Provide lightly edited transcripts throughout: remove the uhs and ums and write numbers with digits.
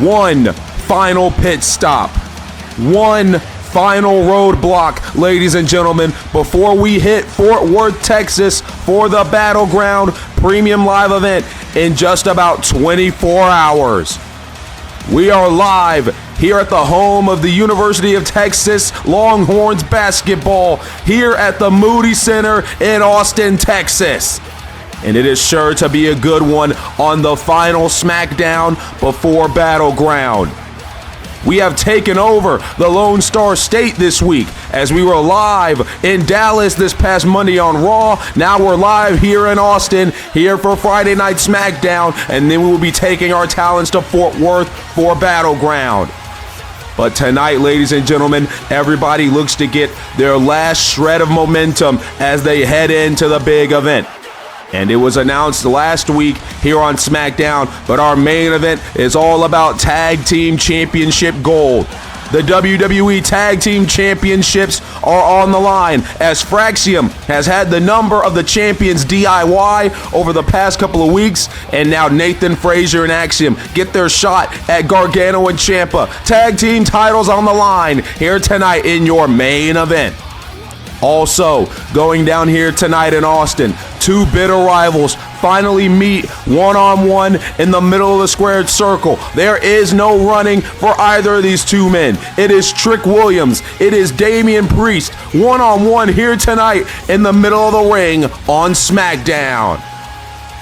one final pit stop, one final roadblock, ladies and gentlemen, before we hit Fort Worth, Texas for the Battleground Premium Live event in just about 24 hours. We are live here at the home of the University of Texas Longhorns basketball here at the Moody Center in Austin, Texas. And it is sure to be a good one on the final SmackDown before Battleground. We have taken over the Lone Star State this week as we were live in Dallas this past Monday on Raw. Now we're live here in Austin, here for Friday Night SmackDown, and then we will be taking our talents to Fort Worth for Battleground. But tonight, ladies and gentlemen, everybody looks to get their last shred of momentum as they head into the big event. And it was announced last week here on SmackDown, but our main event is all about Tag Team Championship gold. The WWE Tag Team Championships are on the line as Fraxiom has had the number of the champions DIY over the past couple of weeks, and now Nathan Frazier and Axiom get their shot at Gargano and Ciampa. Tag team titles on the line here tonight in your main event. Also, going down here tonight in Austin, two bitter rivals finally meet one-on-one in the middle of the squared circle. There is no running for either of these two men. It is Trick Williams. It is Damian Priest, one-on-one here tonight in the middle of the ring on SmackDown.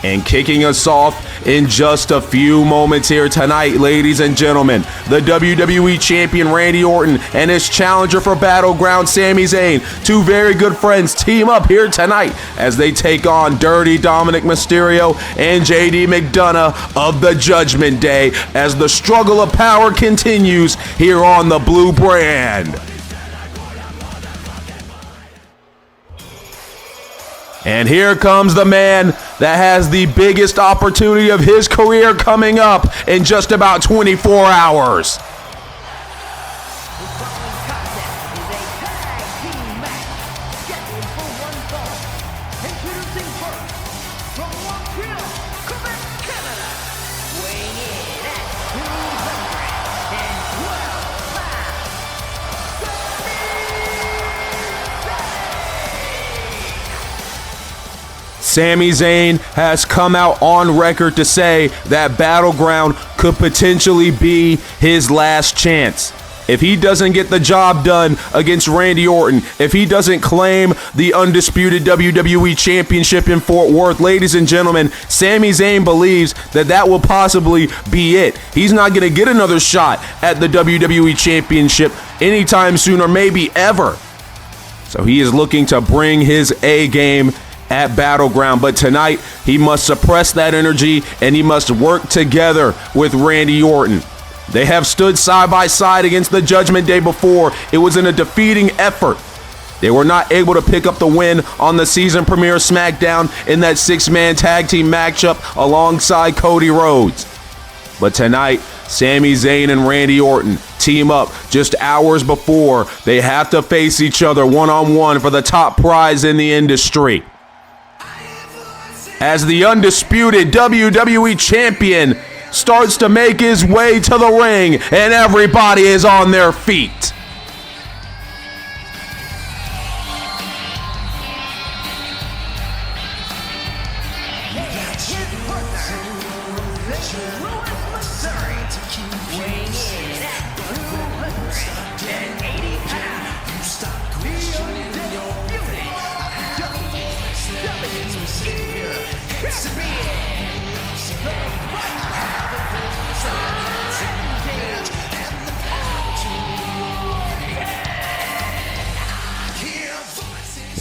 And kicking us off in just a few moments here tonight, ladies and gentlemen, the WWE Champion Randy Orton and his challenger for Battleground, Sami Zayn, two very good friends, team up here tonight as they take on Dirty Dominic Mysterio and JD McDonough of the Judgment Day as the struggle of power continues here on the Blue Brand. And here comes the man that has the biggest opportunity of his career coming up in just about 24 hours. Sami Zayn has come out on record to say that Battleground could potentially be his last chance. If he doesn't get the job done against Randy Orton, if he doesn't claim the undisputed WWE Championship in Fort Worth, ladies and gentlemen, Sami Zayn believes that that will possibly be it. He's not going to get another shot at the WWE Championship anytime soon or maybe ever. So he is looking to bring his A game at Battleground, but tonight he must suppress that energy and he must work together with Randy Orton. They have stood side by side against the Judgment Day before. It was in a defeating effort. They were not able to pick up the win on the season premiere SmackDown in that six-man tag team matchup alongside Cody Rhodes. But tonight, Sami Zayn and Randy Orton team up just hours before they have to face each other one-on-one for the top prize in the industry. As the undisputed WWE Champion starts to make his way to the ring and everybody is on their feet.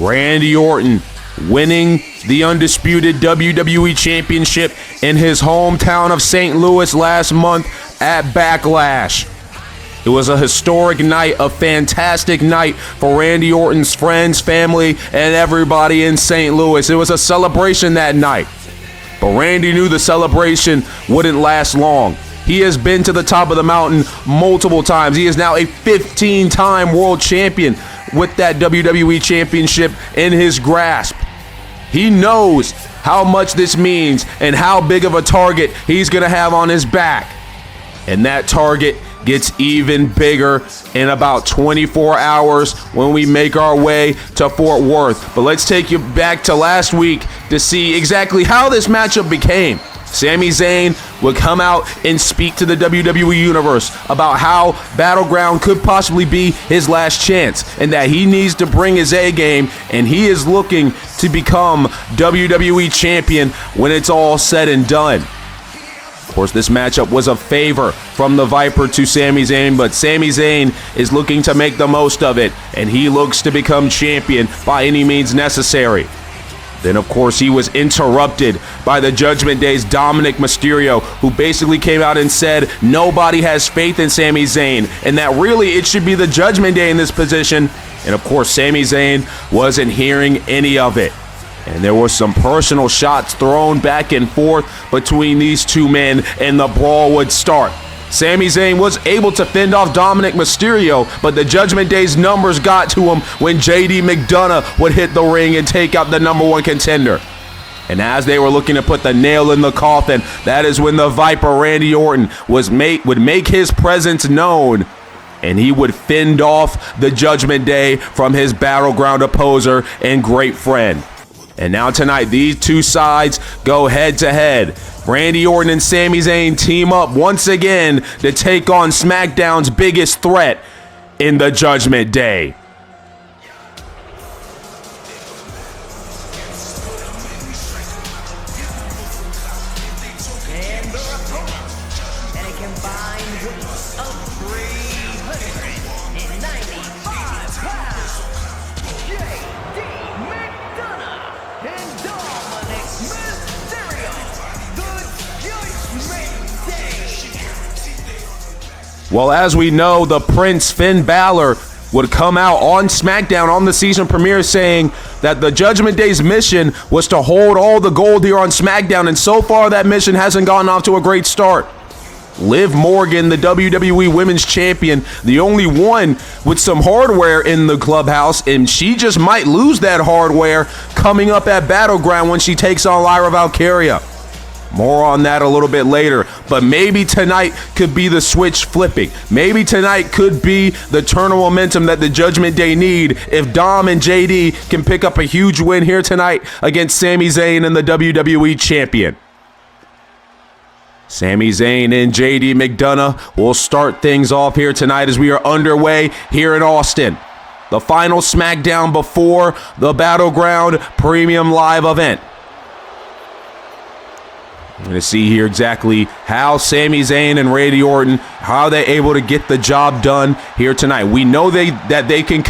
Randy Orton winning the undisputed WWE Championship in his hometown of St. Louis last month at Backlash. It was a historic night, a fantastic night for Randy Orton's friends, family, and everybody in St. Louis. It was a celebration that night. But Randy knew the celebration wouldn't last long. He has been to the top of the mountain multiple times. He is now a 15-time world champion with that WWE Championship in his grasp. He knows how much this means and how big of a target he's going to have on his back. And that target gets even bigger in about 24 hours when we make our way to Fort Worth. But let's take you back to last week to see exactly how this matchup became. Sami Zayn would come out and speak to the WWE Universe about how Battleground could possibly be his last chance and that he needs to bring his A game and he is looking to become WWE Champion when it's all said and done. Of course, this matchup was a favor from the Viper to Sami Zayn, but Sami Zayn is looking to make the most of it, and he looks to become champion by any means necessary. Then, of course, he was interrupted by the Judgment Day's Dominic Mysterio, who basically came out and said nobody has faith in Sami Zayn, and that really it should be the Judgment Day in this position. And, of course, Sami Zayn wasn't hearing any of it. And there were some personal shots thrown back and forth between these two men, and the brawl would start. Sami Zayn was able to fend off Dominic Mysterio, but the Judgment Day's numbers got to him when JD McDonough would hit the ring and take out the #1 contender. And as they were looking to put the nail in the coffin, that is when the Viper Randy Orton would make his presence known, and he would fend off the Judgment Day from his Battleground opposer and great friend. And now tonight, these two sides go head-to-head. Randy Orton and Sami Zayn team up once again to take on SmackDown's biggest threat in the Judgment Day. Well, as we know, the Prince Finn Balor would come out on SmackDown on the season premiere saying that the Judgment Day's mission was to hold all the gold here on SmackDown, and so far that mission hasn't gotten off to a great start. Liv Morgan, the WWE Women's Champion, the only one with some hardware in the clubhouse, and she just might lose that hardware coming up at Battleground when she takes on Lyra Valkyria. More on that a little bit later, but maybe tonight could be the switch flipping. Maybe tonight could be the turn of momentum that the Judgment Day need if Dom and JD can pick up a huge win here tonight against Sami Zayn and the WWE Champion. Sami Zayn and JD McDonough will start things off here tonight as we are underway here in Austin. The final SmackDown before the Battleground Premium Live event. I'm going to see here exactly how Sami Zayn and Randy Orton, how they're able to get the job done here tonight. We know that they can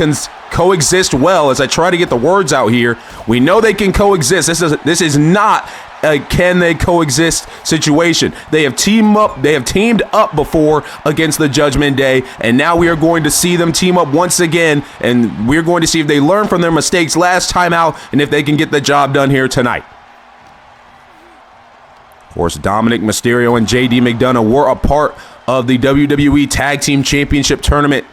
coexist well. As I try to get the words out here, we know they can coexist. This is not a can they coexist situation. They have teamed up before against the Judgment Day, and now we are going to see them team up once again, and we're going to see if they learn from their mistakes last time out and if they can get the job done here tonight. Of course, Dominic Mysterio and JD McDonough were a part of the WWE Tag Team Championship tournament.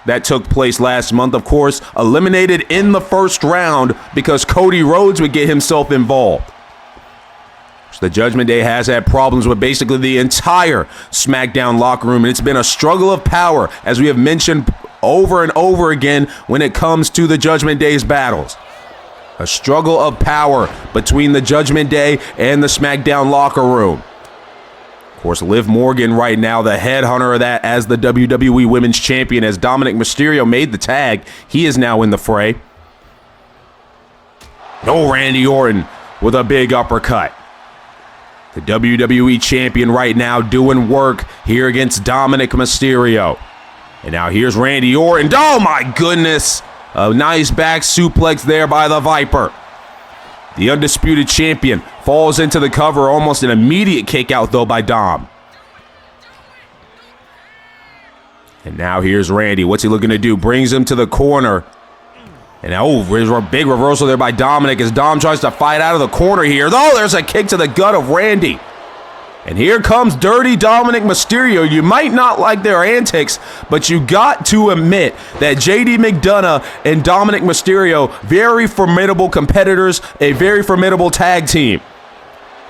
That took place last month, of course, eliminated in the first round because Cody Rhodes would get himself involved. The Judgment Day has had problems with basically the entire SmackDown locker room, and it's been a struggle of power, as we have mentioned over and over again when it comes to the Judgment Day's battles. A struggle of power between the Judgment Day and the SmackDown locker room. Of course, Liv Morgan right now, the headhunter of that as the WWE Women's Champion, as Dominic Mysterio made the tag. He is now in the fray. No, Randy Orton with a big uppercut. The WWE Champion right now doing work here against Dominic Mysterio. And now here's Randy Orton. Oh my goodness. A nice back suplex there by the Viper. The Undisputed Champion falls into the cover. Almost an immediate kick out, though, by Dom. And now here's Randy. What's he looking to do? Brings him to the corner. And there's a big reversal there by Dominic as Dom tries to fight out of the corner here. Oh, there's a kick to the gut of Randy. And here comes Dirty Dominic Mysterio. You might not like their antics, but you got to admit that JD McDonough and Dominic Mysterio, very formidable competitors, a very formidable tag team.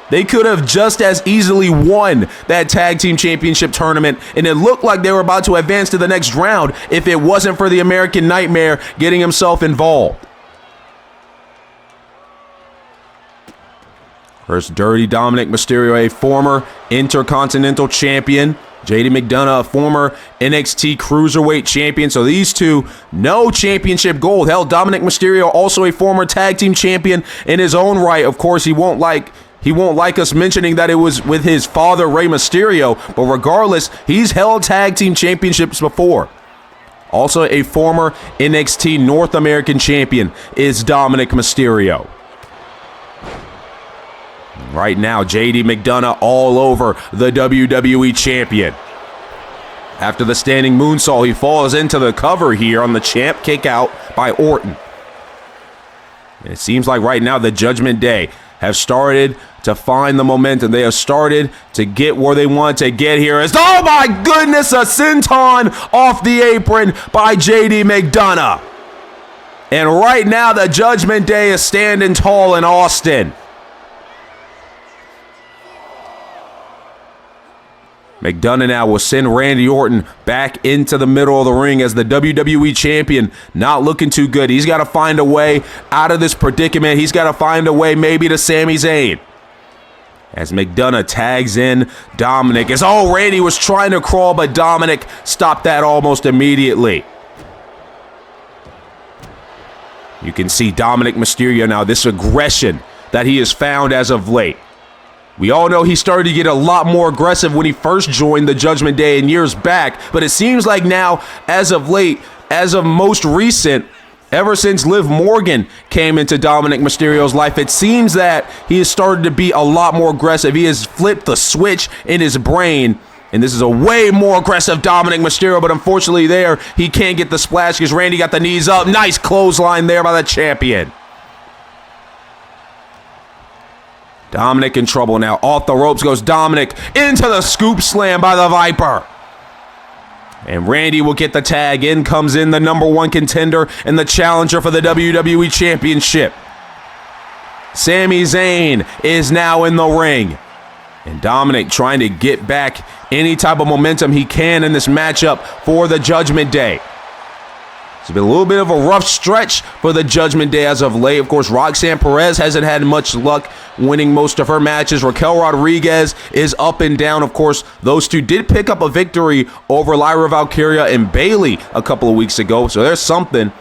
They could have just as easily won that tag team championship tournament, and it looked like they were about to advance to the next round if it wasn't for the American Nightmare getting himself involved. First, Dirty Dominic Mysterio, a former Intercontinental Champion. JD McDonough, a former NXT Cruiserweight Champion. So these two, no championship gold. Hell, Dominic Mysterio, also a former Tag Team Champion in his own right. Of course, he won't like us mentioning that it was with his father, Rey Mysterio. But regardless, he's held Tag Team Championships before. Also a former NXT North American Champion is Dominic Mysterio. Right now, JD McDonough all over the WWE Champion. After the standing moonsault, he falls into the cover here on the champ kick out by Orton. And it seems like right now the Judgment Day have started to find the momentum. They have started to get where they want to get here. Oh my goodness, a senton off the apron by JD McDonough. And right now the Judgment Day is standing tall in Austin. McDonough now will send Randy Orton back into the middle of the ring as the WWE Champion. Not looking too good. He's got to find a way out of this predicament. He's got to find a way maybe to Sami Zayn. As McDonough tags in Dominic. Randy was trying to crawl, but Dominic stopped that almost immediately. You can see Dominic Mysterio now, this aggression that he has found as of late. We all know he started to get a lot more aggressive when he first joined the Judgment Day in years back, but it seems like now, as of late, as of most recent, ever since Liv Morgan came into Dominic Mysterio's life, it seems that he has started to be a lot more aggressive. He has flipped the switch in his brain, and this is a way more aggressive Dominic Mysterio, but unfortunately there, he can't get the splash because Randy got the knees up. Nice clothesline there by the champion. Dominic in trouble now. Off the ropes goes Dominic into the scoop slam by the Viper. And Randy will get the tag. In comes in the #1 contender and the challenger for the WWE Championship. Sami Zayn is now in the ring. And Dominic trying to get back any type of momentum he can in this matchup for the Judgment Day. It's been a little bit of a rough stretch for the Judgment Day as of late. Of course, Roxanne Perez hasn't had much luck winning most of her matches. Raquel Rodriguez is up and down. Of course, those two did pick up a victory over Lyra Valkyria and Bayley a couple of weeks ago, so there's something.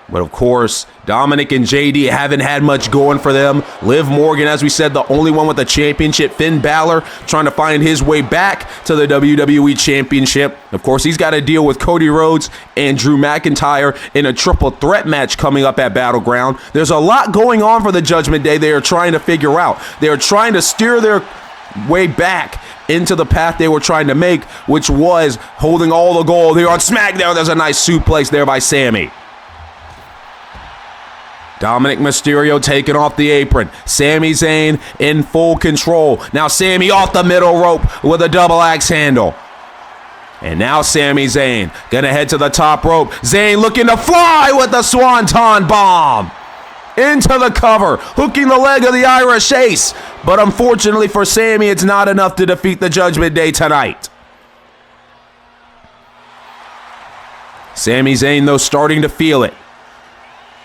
But of course, Dominic and JD haven't had much going for them. Liv Morgan, as we said, the only one with the championship. Finn Balor trying to find his way back to the WWE Championship. Of course, he's got to deal with Cody Rhodes and Drew McIntyre in a triple threat match coming up at Battleground. There's a lot going on for the Judgment Day they are trying to figure out. They are trying to steer their way back into the path they were trying to make, which was holding all the gold here on SmackDown. There's a nice suplex there by Sami. Dominic Mysterio taking off the apron. Sami Zayn in full control. Now Sami off the middle rope with a double axe handle. And now Sami Zayn gonna head to the top rope. Zayn looking to fly with the Swanton Bomb. Into the cover, hooking the leg of the Irish Ace. But unfortunately for Sami, it's not enough to defeat the Judgment Day tonight. Sami Zayn, though, starting to feel it.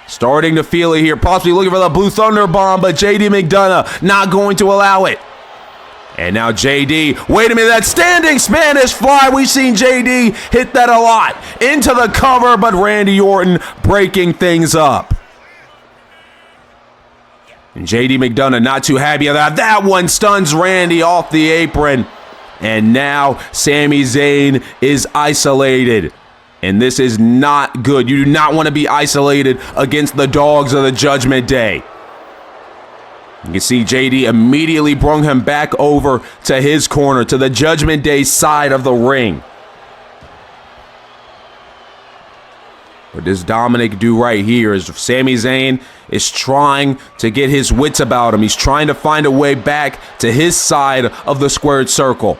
Starting to feel it here, possibly looking for the Blue Thunder Bomb, but JD McDonough not going to allow it. And now JD, wait a minute, that standing Spanish fly, we've seen JD hit that a lot. Into the cover, but Randy Orton breaking things up. And JD McDonough not too happy about that. That one stuns Randy off the apron. And now Sami Zayn is isolated. And this is not good. You do not want to be isolated against the dogs of the Judgment Day. You can see JD immediately brought him back over to his corner, to the Judgment Day side of the ring. What does Dominic do right here is Sami Zayn is trying to get his wits about him. He's trying to find a way back to his side of the squared circle.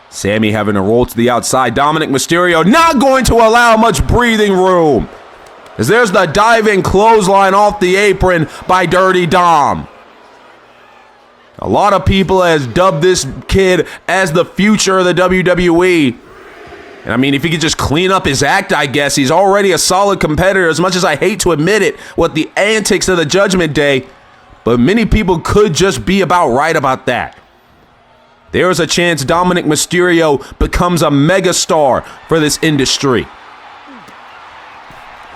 Sami having to roll to the outside. Dominic Mysterio not going to allow much breathing room, as there's the diving clothesline off the apron by Dirty Dom. A lot of people has dubbed this kid as the future of the WWE. And I mean, if he could just clean up his act, I guess. He's already a solid competitor, as much as I hate to admit it, with the antics of the Judgment Day. But many people could just be about right about that. There's a chance Dominic Mysterio becomes a megastar for this industry.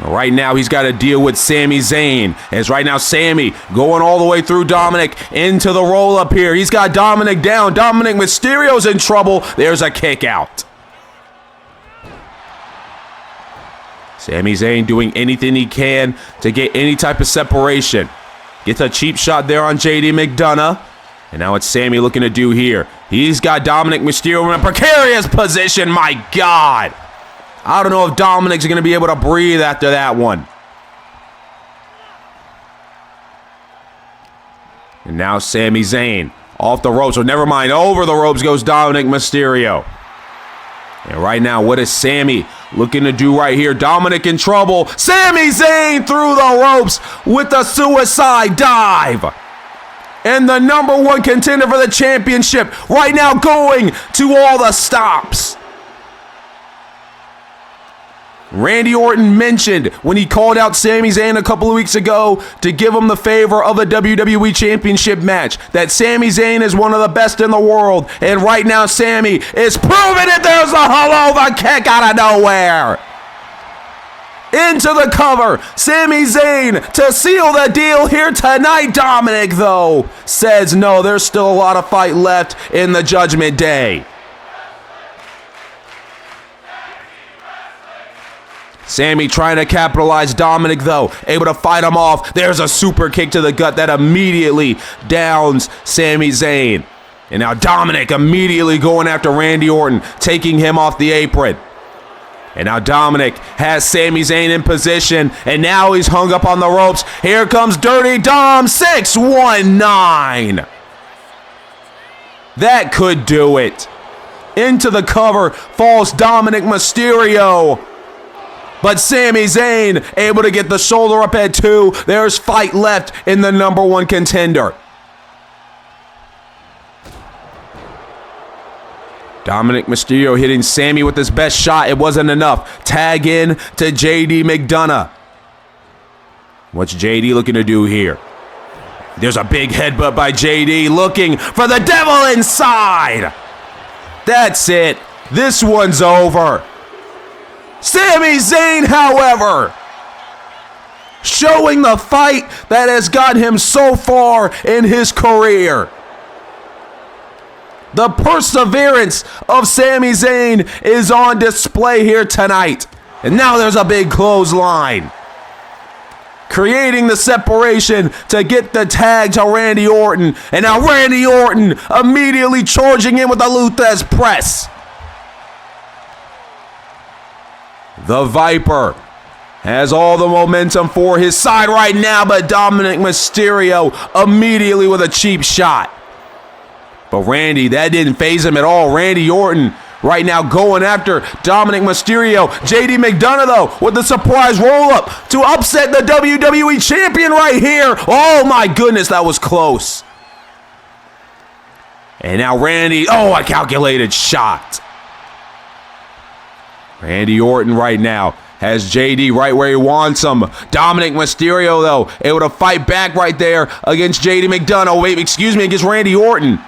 Right now, he's got to deal with Sami Zayn. As right now, Sami going all the way through Dominic into the roll-up here. He's got Dominic down. Dominic Mysterio's in trouble. There's a kick out. Sami Zayn doing anything he can to get any type of separation. Gets a cheap shot there on JD McDonough. And now it's Sami looking to do here. He's got Dominic Mysterio in a precarious position. My God. I don't know if Dominic's going to be able to breathe after that one. And now Sami Zayn off the ropes. Or never mind, over the ropes goes Dominic Mysterio. And right now, what is Sami looking to do right here? Dominic in trouble. Sami Zayn through the ropes with a suicide dive. And the #1 contender for the championship right now going to all the stops. Randy Orton mentioned when he called out Sami Zayn a couple of weeks ago to give him the favor of a WWE Championship match that Sami Zayn is one of the best in the world. And right now, Sami is proving it. There's a Helluva Kick out of nowhere. Into the cover. Sami Zayn to seal the deal here tonight. Dominic, though, says no, there's still a lot of fight left in the Judgment Day. Sami trying to capitalize. Dominic, though, able to fight him off. There's a super kick to the gut that immediately downs Sami Zayn. And now Dominic immediately going after Randy Orton, taking him off the apron. And now Dominic has Sami Zayn in position, and now he's hung up on the ropes. Here comes Dirty Dom, 619. That could do it. Into the cover falls Dominic Mysterio. But Sami Zayn able to get the shoulder up at 2. There's fight left in the #1 contender. Dominic Mysterio hitting Sami with his best shot. It wasn't enough. Tag in to JD McDonough. What's JD looking to do here? There's a big headbutt by JD looking for the devil inside. That's it. This one's over. Sami Zayn, however, showing the fight that has got him so far in his career. The perseverance of Sami Zayn is on display here tonight. And now there's a big clothesline. Creating the separation to get the tag to Randy Orton. And now Randy Orton immediately charging in with the Luthez press. The Viper has all the momentum for his side right now, but Dominic Mysterio immediately with a cheap shot. But Randy, that didn't faze him at all. Randy Orton right now going after Dominic Mysterio. JD McDonough, though, with the surprise roll-up to upset the WWE Champion right here. Oh, my goodness, that was close. And now Randy, oh, a calculated shot. Randy Orton right now has JD right where he wants him. Dominic Mysterio, though, able to fight back right there against JD McDonough. Wait, excuse me, against Randy Orton.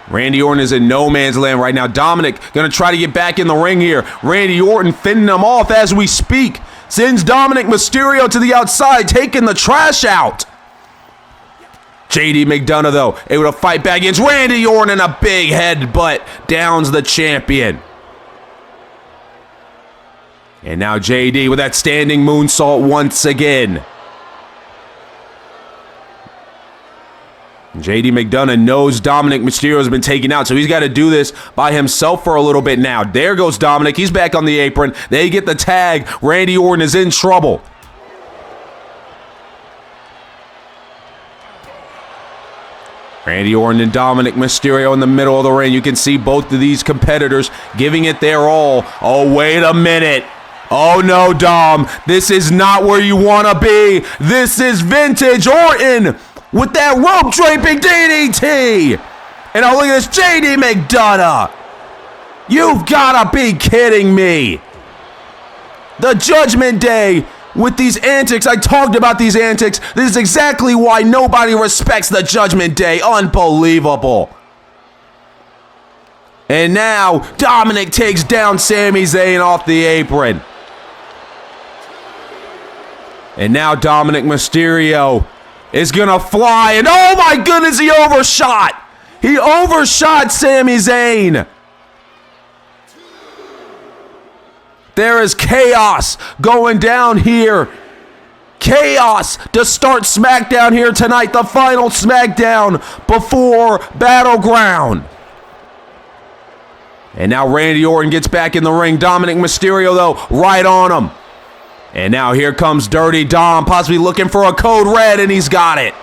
Randy Orton is in no man's land right now. Dominic going to try to get back in the ring here. Randy Orton fending him off as we speak. Sends Dominic Mysterio to the outside, taking the trash out. JD McDonough, though, able to fight back against Randy Orton, and a big headbutt downs the champion. And now JD with that standing moonsault once again. JD McDonough knows Dominic Mysterio has been taken out, so he's got to do this by himself for a little bit now. There goes Dominic. He's back on the apron. They get the tag. Randy Orton is in trouble. Randy Orton and Dominic Mysterio in the middle of the ring. You can see both of these competitors giving it their all. Oh, wait a minute. Oh no, Dom, this is not where you want to be. This is vintage Orton with that rope draping DDT. And now look at this, JD McDonough. You've got to be kidding me. The Judgment Day with these antics. I talked about these antics. This is exactly why nobody respects the Judgment Day. Unbelievable. And now Dominic takes down Sami Zayn off the apron. And now Dominic Mysterio is going to fly. And oh my goodness, he overshot. He overshot Sami Zayn. There is chaos going down here. Chaos to start SmackDown here tonight. The final SmackDown before Battleground. And now Randy Orton gets back in the ring. Dominic Mysterio, though, right on him. And now here comes Dirty Dom, possibly looking for a code red, and he's got it.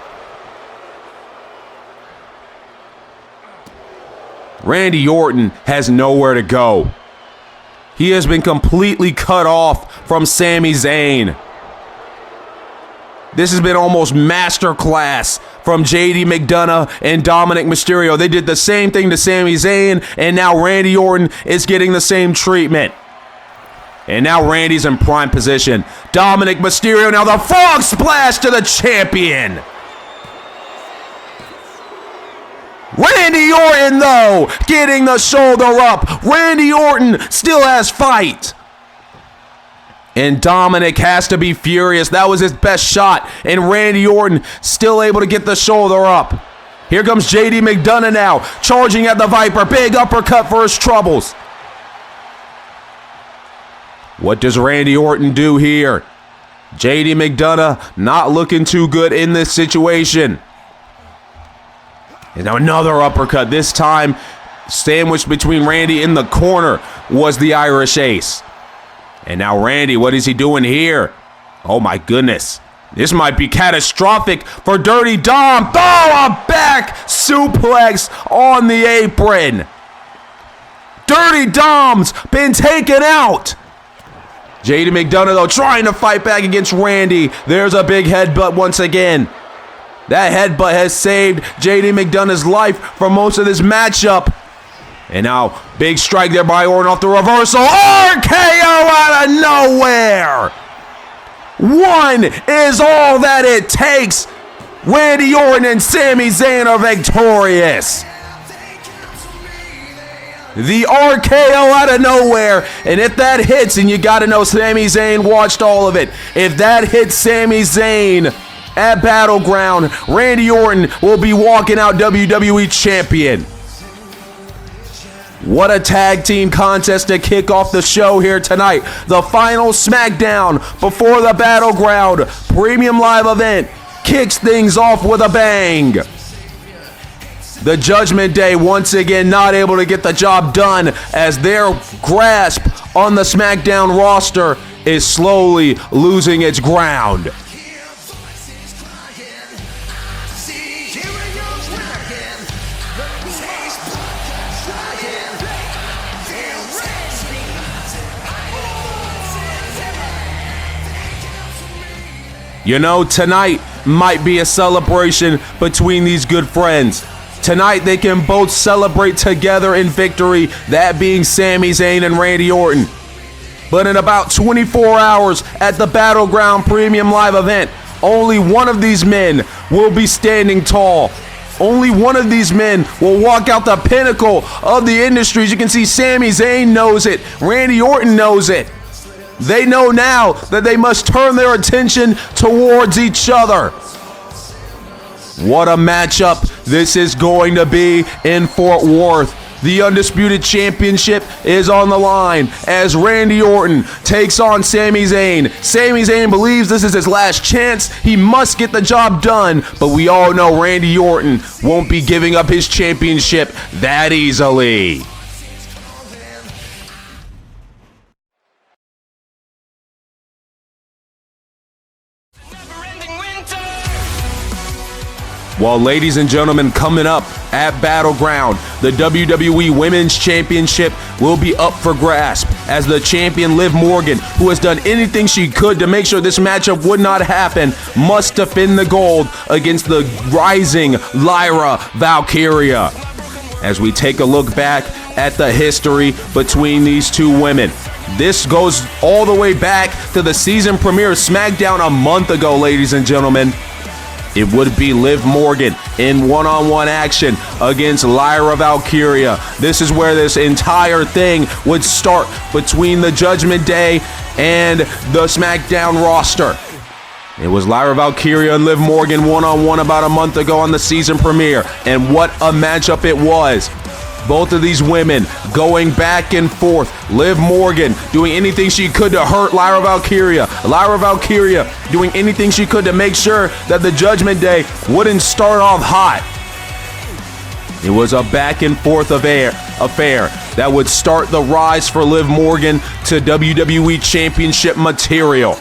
Randy Orton has nowhere to go. He has been completely cut off from Sami Zayn. This has been almost masterclass from JD McDonough and Dominic Mysterio. They did the same thing to Sami Zayn, and now Randy Orton is getting the same treatment. And now Randy's in prime position. Dominic Mysterio, now the frog splash to the champion. Randy Orton, though, getting the shoulder up. Randy Orton still has fight. And Dominic has to be furious. That was his best shot. And Randy Orton still able to get the shoulder up. Here comes JD McDonough now, charging at the Viper. Big uppercut for his troubles. What does Randy Orton do here? JD McDonough not looking too good in this situation. And now another uppercut. This time, sandwiched between Randy in the corner was the Irish Ace. And now Randy, what is he doing here? Oh my goodness. This might be catastrophic for Dirty Dom. Oh, a back suplex on the apron. Dirty Dom's been taken out. JD McDonough, though, trying to fight back against Randy. There's a big headbutt once again. That headbutt has saved JD McDonough's life for most of this matchup. And now, big strike there by Orton off the reversal. RKO out of nowhere. One is all that it takes. Randy Orton and Sami Zayn are victorious. The RKO out of nowhere. And if that hits, and you got to know Sami Zayn watched all of it. If that hits Sami Zayn at Battleground, Randy Orton will be walking out WWE Champion. What a tag team contest to kick off the show here tonight. The final SmackDown before the Battleground Premium Live event kicks things off with a bang. The Judgment Day once again not able to get the job done as their grasp on the SmackDown roster is slowly losing its ground. You know, tonight might be a celebration between these good friends. Tonight they can both celebrate together in victory, that being Sami Zayn and Randy Orton. But in about 24 hours at the Battleground Premium Live event, only one of these men will be standing tall. Only one of these men will walk out the pinnacle of the industry. As you can see, Sami Zayn knows it. Randy Orton knows it. They know now that they must turn their attention towards each other. What a matchup this is going to be in Fort Worth. The Undisputed Championship is on the line as Randy Orton takes on Sami Zayn. Sami Zayn believes this is his last chance. He must get the job done, but we all know Randy Orton won't be giving up his championship that easily. Well, ladies and gentlemen, coming up at Battleground, the WWE Women's Championship will be up for grasp as the champion Liv Morgan, who has done anything she could to make sure this matchup would not happen, must defend the gold against the rising Lyra Valkyria. As we take a look back at the history between these two women. This goes all the way back to the season premiere of SmackDown a month ago, ladies and gentlemen. It would be Liv Morgan in one-on-one action against Lyra Valkyria. This is where this entire thing would start between the Judgment Day and the SmackDown roster. It was Lyra Valkyria and Liv Morgan one-on-one about a month ago on the season premiere. And what a matchup it was. Both of these women going back and forth. Liv Morgan doing anything she could to hurt Lyra Valkyria. Lyra Valkyria doing anything she could to make sure that the Judgment Day wouldn't start off hot. It was a back and forth affair that would start the rise for Liv Morgan to WWE Championship material.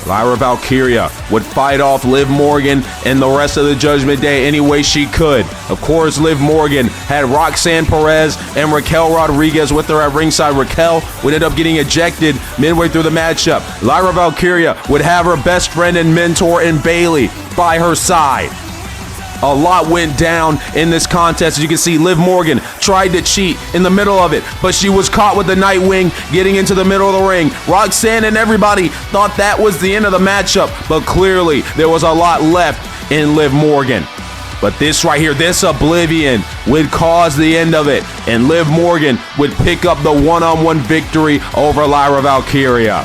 Lyra Valkyria would fight off Liv Morgan and the rest of the Judgment Day any way she could. Of course, Liv Morgan had Roxanne Perez and Raquel Rodriguez with her at ringside. Raquel would end up getting ejected midway through the matchup. Lyra Valkyria would have her best friend and mentor in Bayley by her side. A lot went down in this contest. As you can see, Liv Morgan tried to cheat in the middle of it, but she was caught with the Nightwing getting into the middle of the ring. Roxanne and everybody thought that was the end of the matchup, but clearly there was a lot left in Liv Morgan. But this right here, this Oblivion would cause the end of it, and Liv Morgan would pick up the one-on-one victory over Lyra Valkyria.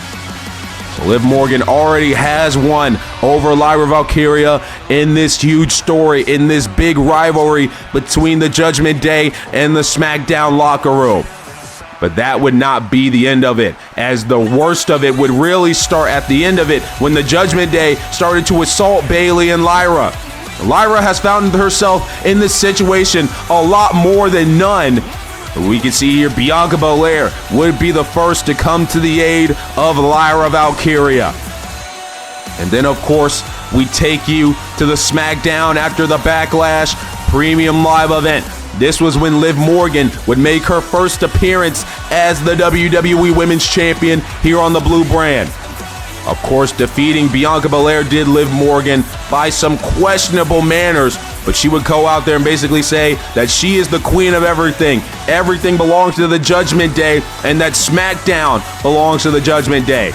Liv Morgan already has won over Lyra Valkyria in this huge story, in this big rivalry between the Judgment Day and the SmackDown locker room. But that would not be the end of it, as the worst of it would really start at the end of it when the Judgment Day started to assault Bayley and Lyra. Lyra has found herself in this situation a lot more than none. We can see here Bianca Belair would be the first to come to the aid of Lyra Valkyria. And then, of course, we take you to the SmackDown after the Backlash Premium Live event. This was when Liv Morgan would make her first appearance as the WWE Women's Champion here on the Blue brand. Of course, defeating Bianca Belair did Liv Morgan by some questionable manners, but she would go out there and basically say that she is the queen of everything. Everything belongs to the Judgment Day, and that SmackDown belongs to the Judgment Day.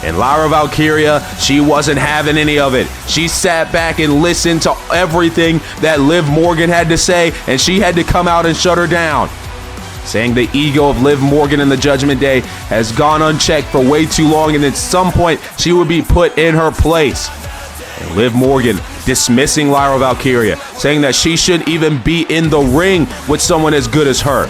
And Lyra Valkyria, she wasn't having any of it. She sat back and listened to everything that Liv Morgan had to say, and she had to come out and shut her down, saying the ego of Liv Morgan in the Judgment Day has gone unchecked for way too long, and at some point she would be put in her place. And Liv Morgan dismissing Lyra Valkyria, saying that she shouldn't even be in the ring with someone as good as her.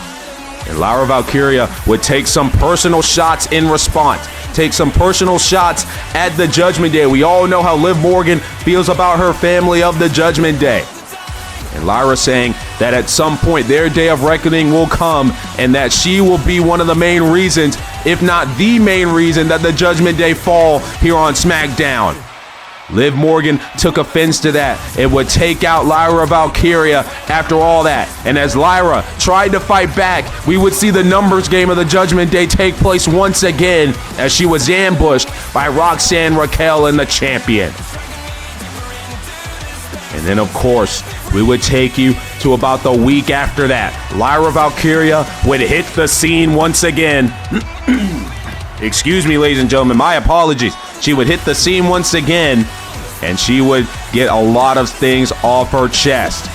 And Lyra Valkyria would take some personal shots in response, take some personal shots at the Judgment Day. We all know how Liv Morgan feels about her family of the Judgment Day. And Lyra saying that at some point their day of reckoning will come, and that she will be one of the main reasons, if not the main reason, that the Judgment Day fall here on SmackDown. Liv Morgan took offense to that. It would take out Lyra Valkyria after all that. And as Lyra tried to fight back, we would see the numbers game of the Judgment Day take place once again as she was ambushed by Roxanne, Raquel, and the champion. And then, of course, we would take you to about the week after that. Lyra Valkyria would hit the scene once again. Excuse me, ladies and gentlemen, my apologies. She would hit the scene once again, and she would get a lot of things off her chest.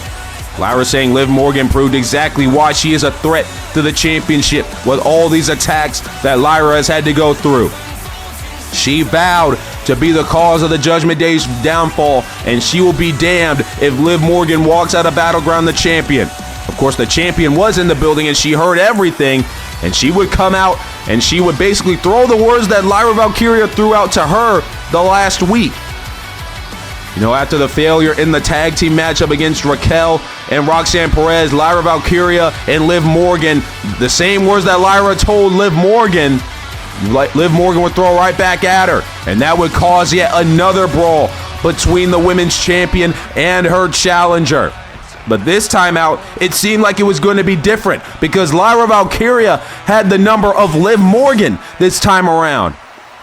Lyra saying Liv Morgan proved exactly why she is a threat to the championship with all these attacks that Lyra has had to go through. She vowed to be the cause of the Judgment Day's downfall, and she will be damned if Liv Morgan walks out of Battleground the champion. Of course, the champion was in the building, and she heard everything, and she would come out, and she would basically throw the words that Lyra Valkyria threw out to her the last week. You know, after the failure in the tag team matchup against Raquel and Roxanne Perez, Lyra Valkyria and Liv Morgan, the same words that Lyra told Liv Morgan would throw right back at her, and that would cause yet another brawl between the women's champion and her challenger. But this time out, it seemed like it was going to be different because Lyra Valkyria had the number of Liv Morgan this time around.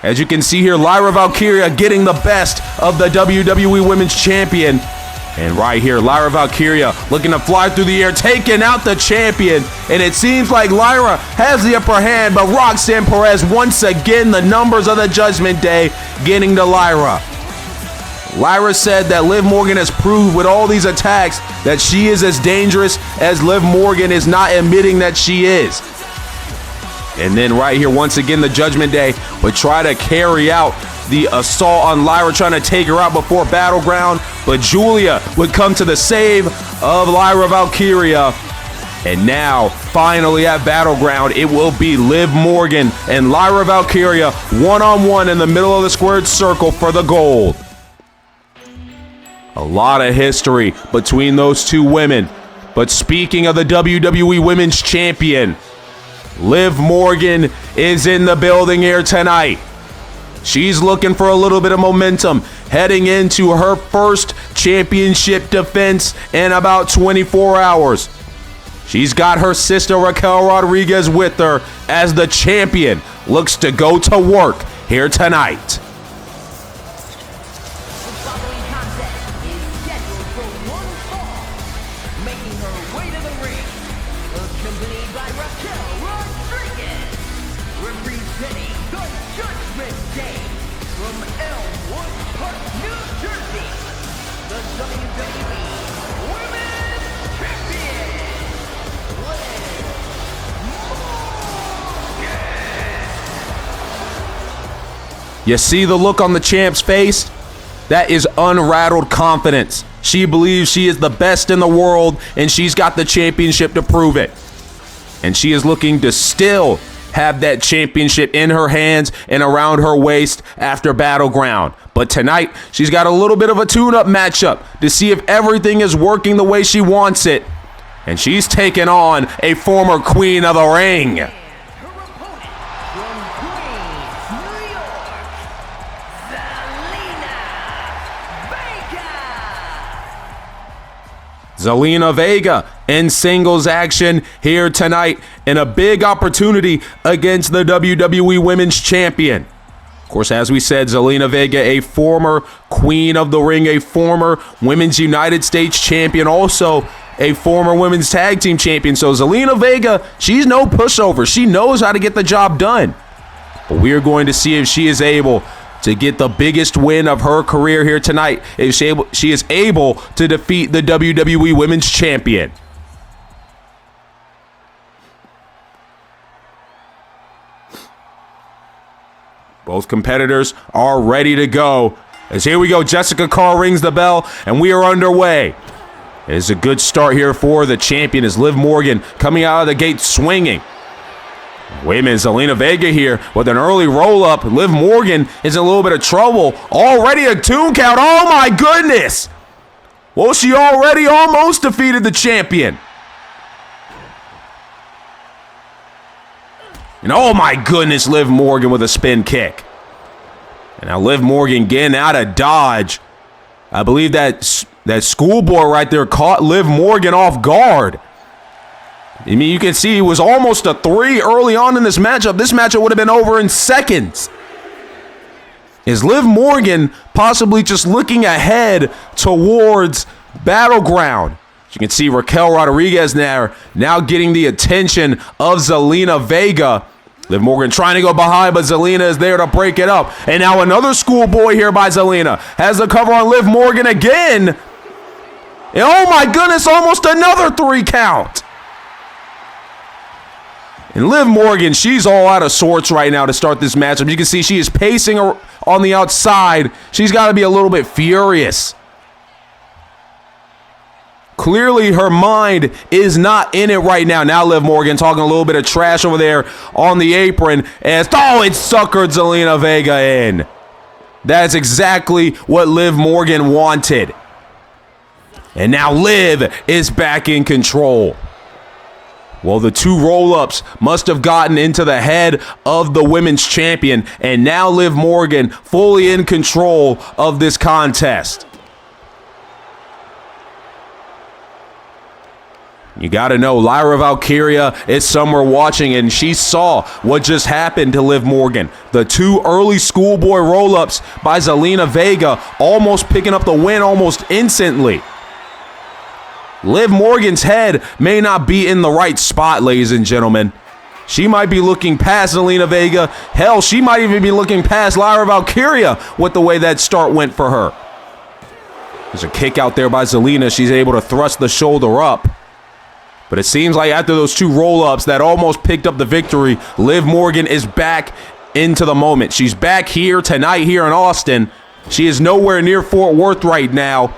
As you can see here, Lyra Valkyria getting the best of the WWE Women's Champion. And right here, Lyra Valkyria looking to fly through the air, taking out the champion. And it seems like Lyra has the upper hand, but Roxanne Perez, once again, the numbers of the Judgment Day getting to Lyra. Lyra said that Liv Morgan has proved with all these attacks that she is as dangerous as Liv Morgan is not admitting that she is. And then right here, once again, the Judgment Day would try to carry out the assault on Lyra, trying to take her out before Battleground. But Julia would come to the save of Lyra Valkyria. And now, finally at Battleground, it will be Liv Morgan and Lyra Valkyria one-on-one in the middle of the squared circle for the gold. A lot of history between those two women. But speaking of the WWE Women's Champion, Liv Morgan is in the building here tonight. She's looking for a little bit of momentum heading into her first championship defense in about 24 hours. She's got her sister Raquel Rodriguez with her as the champion looks to go to work here tonight. You see the look on the champ's face? That is unrattled confidence. She believes she is the best in the world, and she's got the championship to prove it. And she is looking to still have that championship in her hands and around her waist after Battleground. But tonight, she's got a little bit of a tune-up matchup to see if everything is working the way she wants it. And she's taking on a former queen of the ring. Zelina Vega in singles action here tonight in a big opportunity against the WWE Women's Champion. Of course, as we said, Zelina Vega, a former Queen of the Ring, a former Women's United States Champion, also a former Women's Tag Team Champion. So Zelina Vega, she's no pushover. She knows how to get the job done. But we are going to see if she is able to get the biggest win of her career here tonight, if she is able to defeat the WWE Women's Champion. Both competitors are ready to go. As here we go, Jessica Carr rings the bell, and we are underway. It is a good start here for the champion as Liv Morgan coming out of the gate swinging. Wait a minute, Zelina Vega here with an early roll-up. Liv Morgan is in a little bit of trouble. Already a tune count. Oh, my goodness. Well, she already almost defeated the champion. And oh, my goodness, Liv Morgan with a spin kick. And now Liv Morgan getting out of dodge. I believe that schoolboy right there caught Liv Morgan off guard. I mean, you can see it was almost a 3 early on in this matchup. This matchup would have been over in seconds. Is Liv Morgan possibly just looking ahead towards Battleground? You can see Raquel Rodriguez now getting the attention of Zelina Vega. Liv Morgan trying to go behind, but Zelina is there to break it up. And now another schoolboy here by Zelina. Has the cover on Liv Morgan again. And oh my goodness, almost another 3 count. And Liv Morgan, she's all out of sorts right now to start this matchup. You can see she is pacing on the outside. She's got to be a little bit furious. Clearly, her mind is not in it right now. Now Liv Morgan talking a little bit of trash over there on the apron. As, oh, it suckered Zelina Vega in. That's exactly what Liv Morgan wanted. And now Liv is back in control. Well, the two roll-ups must have gotten into the head of the women's champion, and now Liv Morgan fully in control of this contest. You got to know, Lyra Valkyria is somewhere watching, and she saw what just happened to Liv Morgan. The two early schoolboy roll-ups by Zelina Vega almost picking up the win almost instantly. Liv Morgan's head may not be in the right spot, ladies and gentlemen. She might be looking past Zelina Vega. Hell, she might even be looking past Lyra Valkyria with the way that start went for her. There's a kick out there by Zelina. She's able to thrust the shoulder up. But it seems like after those two roll-ups that almost picked up the victory, Liv Morgan is back into the moment. She's back here tonight here in Austin. She is nowhere near Fort Worth right now.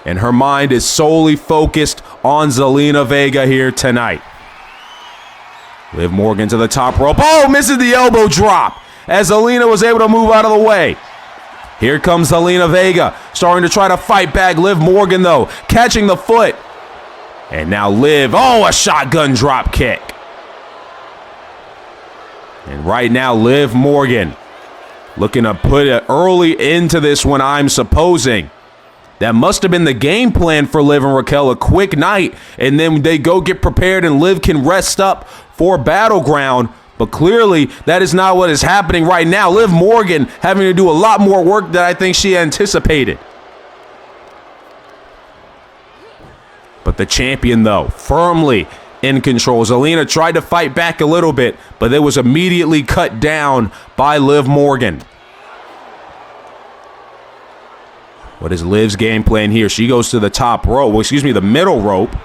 And her mind is solely focused on Zelina Vega here tonight. Liv Morgan to the top rope. Oh, misses the elbow drop as Zelina was able to move out of the way. Here comes Zelina Vega, starting to try to fight back. Liv Morgan, though, catching the foot. And now Liv, oh, a shotgun drop kick. And right now, Liv Morgan looking to put it early into this one, I'm supposing. That must have been the game plan for Liv and Raquel, a quick night, and then they go get prepared and Liv can rest up for Battleground. But clearly, that is not what is happening right now. Liv Morgan having to do a lot more work than I think she anticipated. But the champion, though, firmly in control. Zelina tried to fight back a little bit, but it was immediately cut down by Liv Morgan. What is Liv's game plan here? She goes to the top rope, the middle rope.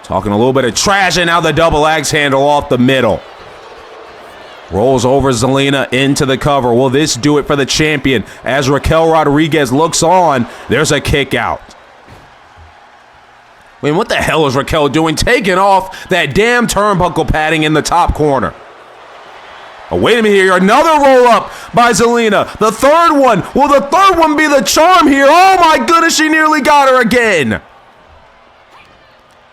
Talking a little bit of trash, and now the double axe handle off the middle. Rolls over Zelina into the cover. Will this do it for the champion? As Raquel Rodriguez looks on, there's a kick out. I mean, what the hell is Raquel doing? Taking off that damn turnbuckle padding in the top corner. Oh, wait a minute here. Another roll-up by Zelina. The third one. Will the third one be the charm here? Oh, my goodness, she nearly got her again.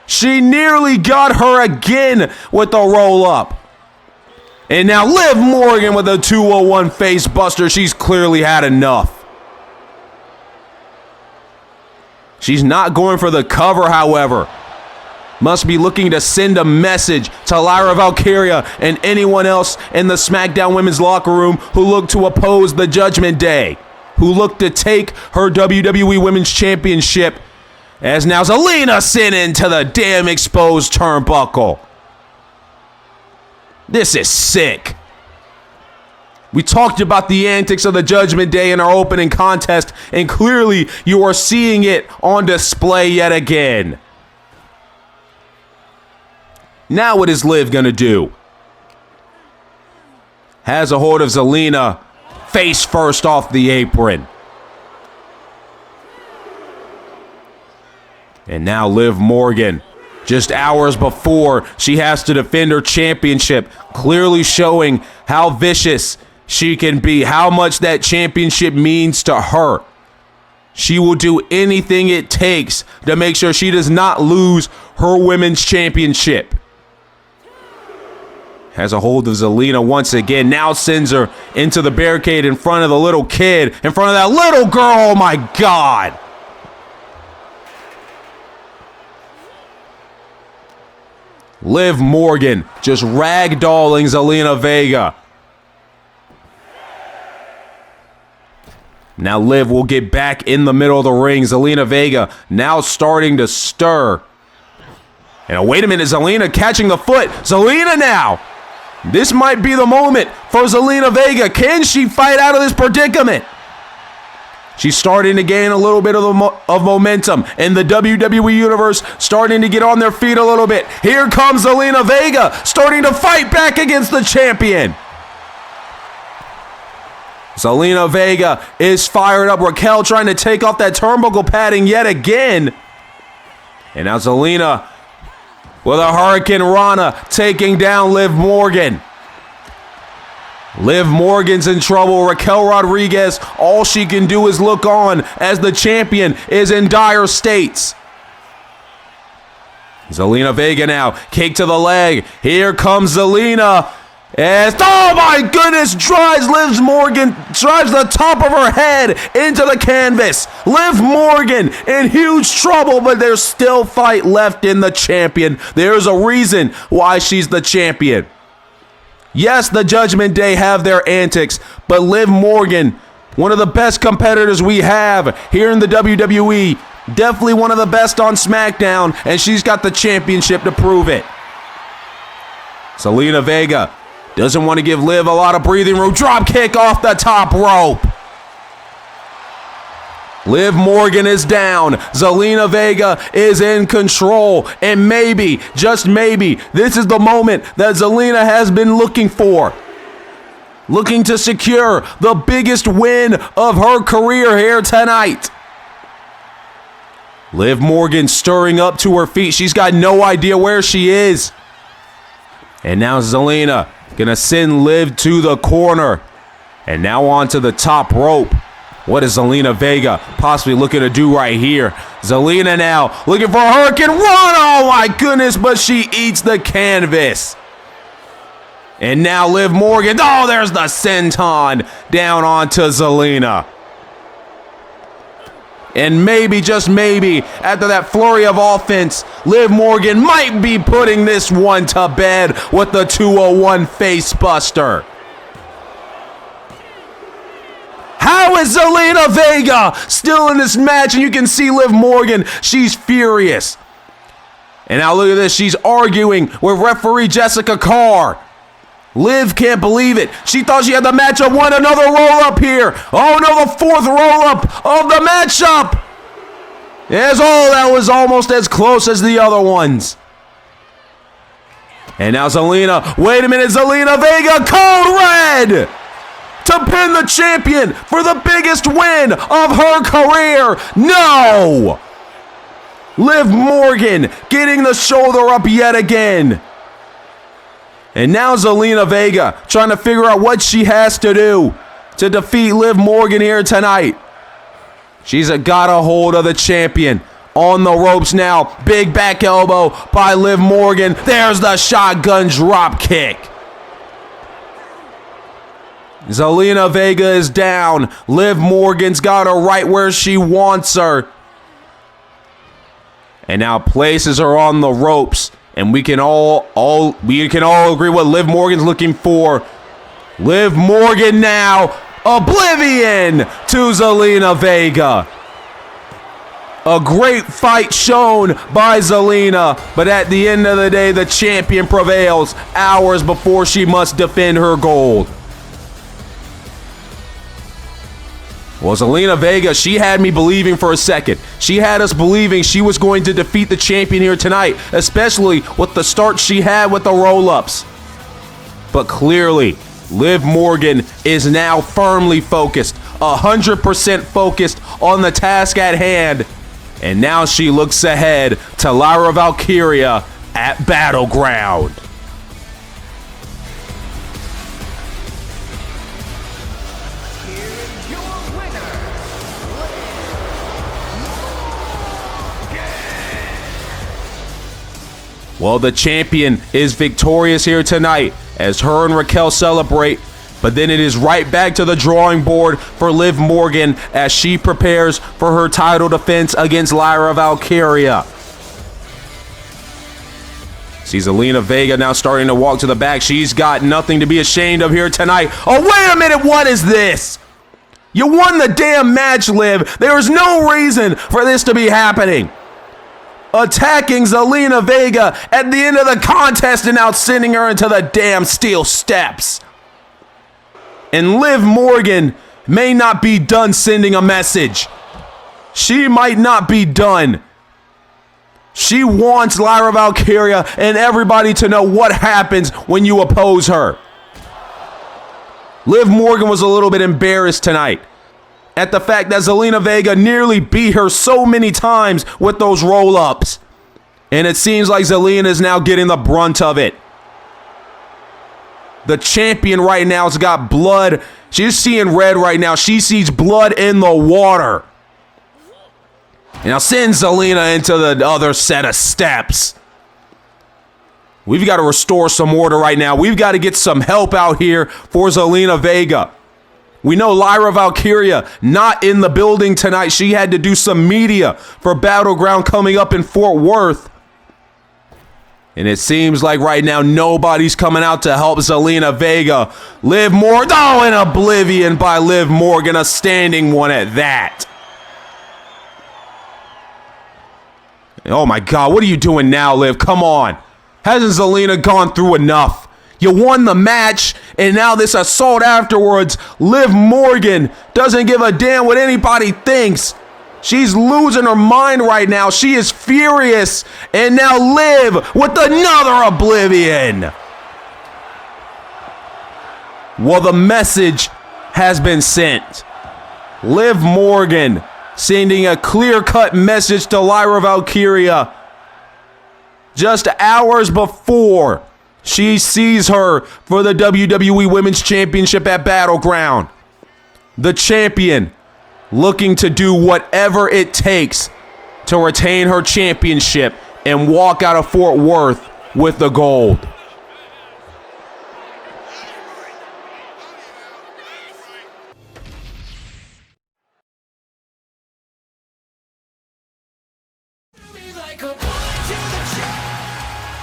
She nearly got her again with the roll-up. And now Liv Morgan with a 201 face buster. She's clearly had enough. She's not going for the cover, however. Must be looking to send a message to Lyra Valkyria and anyone else in the SmackDown women's locker room who look to oppose the Judgment Day, who look to take her WWE Women's Championship, as now Zelina sent into the damn exposed turnbuckle. This is sick. We talked about the antics of the Judgment Day in our opening contest, and clearly you are seeing it on display yet again. Now what is Liv going to do? Has a hold of Zelina, face first off the apron. And now Liv Morgan, just hours before she has to defend her championship, clearly showing how vicious she can be, how much that championship means to her. She will do anything it takes to make sure she does not lose her women's championship. Has a hold of Zelina once again. Now sends her into the barricade in front of the little kid, in front of that little girl. Oh my God. Liv Morgan just ragdolling Zelina Vega. Now Liv will get back in the middle of the ring. Zelina Vega now starting to stir. And wait a minute, Zelina catching the foot. Zelina now. This might be the moment for Zelina Vega. Can she fight out of this predicament? She's starting to gain a little bit of momentum, and the WWE Universe starting to get on their feet a little bit. Here comes Zelina Vega, starting to fight back against the champion. Zelina Vega is fired up. Raquel trying to take off that turnbuckle padding yet again. And now Zelina with a Hurricane Rana taking down Liv Morgan. Liv Morgan's in trouble. Raquel Rodriguez, all she can do is look on as the champion is in dire states. Zelina Vega now, kick to the leg. Here comes Zelina. As, oh my goodness, drives Liv Morgan, drives the top of her head into the canvas. Liv Morgan in huge trouble, but there's still fight left in the champion. There's a reason why she's the champion. Yes, the Judgment Day have their antics, but Liv Morgan, one of the best competitors we have here in the WWE, definitely one of the best on SmackDown, and she's got the championship to prove it. Zelina Vega doesn't want to give Liv a lot of breathing room. Drop kick off the top rope. Liv Morgan is down. Zelina Vega is in control. And maybe, just maybe, this is the moment that Zelina has been looking for. Looking to secure the biggest win of her career here tonight. Liv Morgan stirring up to her feet. She's got no idea where she is. And now Zelina gonna send Liv to the corner. And now onto the top rope. What is Zelina Vega possibly looking to do right here? Zelina now looking for a Hurricane Run. Oh my goodness, but she eats the canvas. And now Liv Morgan. Oh, there's the senton down onto Zelina. And maybe, just maybe, after that flurry of offense, Liv Morgan might be putting this one to bed with the 201 face buster. How is Zelina Vega still in this match? And you can see Liv Morgan, she's furious. And now look at this, she's arguing with referee Jessica Carr. Liv can't believe it. She thought she had the matchup, won another roll-up here. Oh no, the fourth roll-up of the matchup. Yes, oh, that was almost as close as the other ones. And now Zelina, wait a minute, Zelina Vega, code red to pin the champion for the biggest win of her career. No! Liv Morgan getting the shoulder up yet again. And now Zelina Vega trying to figure out what she has to do to defeat Liv Morgan here tonight. She's got a hold of the champion. On the ropes now. Big back elbow by Liv Morgan. There's the shotgun drop kick. Zelina Vega is down. Liv Morgan's got her right where she wants her. And now places her on the ropes. And we can all agree what Liv Morgan's looking for. Liv Morgan now, oblivion to Zelina Vega. A great fight shown by Zelina, but at the end of the day, the champion prevails hours before she must defend her gold. Well, Zelina Vega, she had me believing for a second. She had us believing she was going to defeat the champion here tonight, especially with the start she had with the roll-ups. But clearly, Liv Morgan is now firmly focused, 100% focused on the task at hand. And now she looks ahead to Lyra Valkyria at Battleground. Well, the champion is victorious here tonight as her and Raquel celebrate. But then it is right back to the drawing board for Liv Morgan as she prepares for her title defense against Lyra Valkyria. See Zelina Vega now starting to walk to the back. She's got nothing to be ashamed of here tonight. Oh, wait a minute. What is this? You won the damn match, Liv. There is no reason for this to be happening. Attacking Zelina Vega at the end of the contest and now sending her into the damn steel steps. And Liv Morgan may not be done sending a message. She might not be done. She wants Lyra Valkyria and everybody to know what happens when you oppose her. Liv Morgan was a little bit embarrassed tonight at the fact that Zelina Vega nearly beat her so many times with those roll-ups. And it seems like Zelina is now getting the brunt of it. The champion right now has got blood. She's seeing red right now. She sees blood in the water. And now send Zelina into the other set of steps. We've got to restore some order right now. We've got to get some help out here for Zelina Vega. We know Lyra Valkyria not in the building tonight. She had to do some media for Battleground coming up in Fort Worth. And it seems like right now nobody's coming out to help Zelina Vega. Liv Morgan, oh, and Oblivion by Liv Morgan, a standing one at that. Oh my God, what are you doing now, Liv? Come on. Hasn't Zelina gone through enough? You won the match, and now this assault afterwards. Liv Morgan doesn't give a damn what anybody thinks. She's losing her mind right now. She is furious. And now Liv with another Oblivion. Well, the message has been sent. Liv Morgan sending a clear-cut message to Lyra Valkyria just hours before she sees her for the WWE Women's Championship at Battleground. The champion looking to do whatever it takes to retain her championship and walk out of Fort Worth with the gold.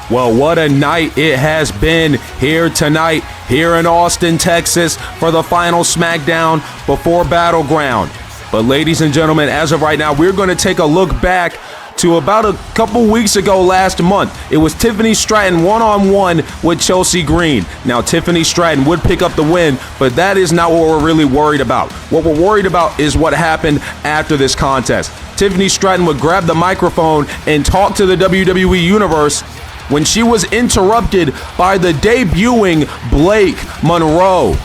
Well, what a night it has been here tonight, here in Austin, Texas, for the final SmackDown before Battleground. But ladies and gentlemen, as of right now, we're going to take a look back to about a couple weeks ago last month. It was Tiffany Stratton one-on-one with Chelsea Green. Now, Tiffany Stratton would pick up the win, but that is not what we're really worried about. What we're worried about is what happened after this contest. Tiffany Stratton would grab the microphone and talk to the WWE Universe when she was interrupted by the debuting Blake Monroe.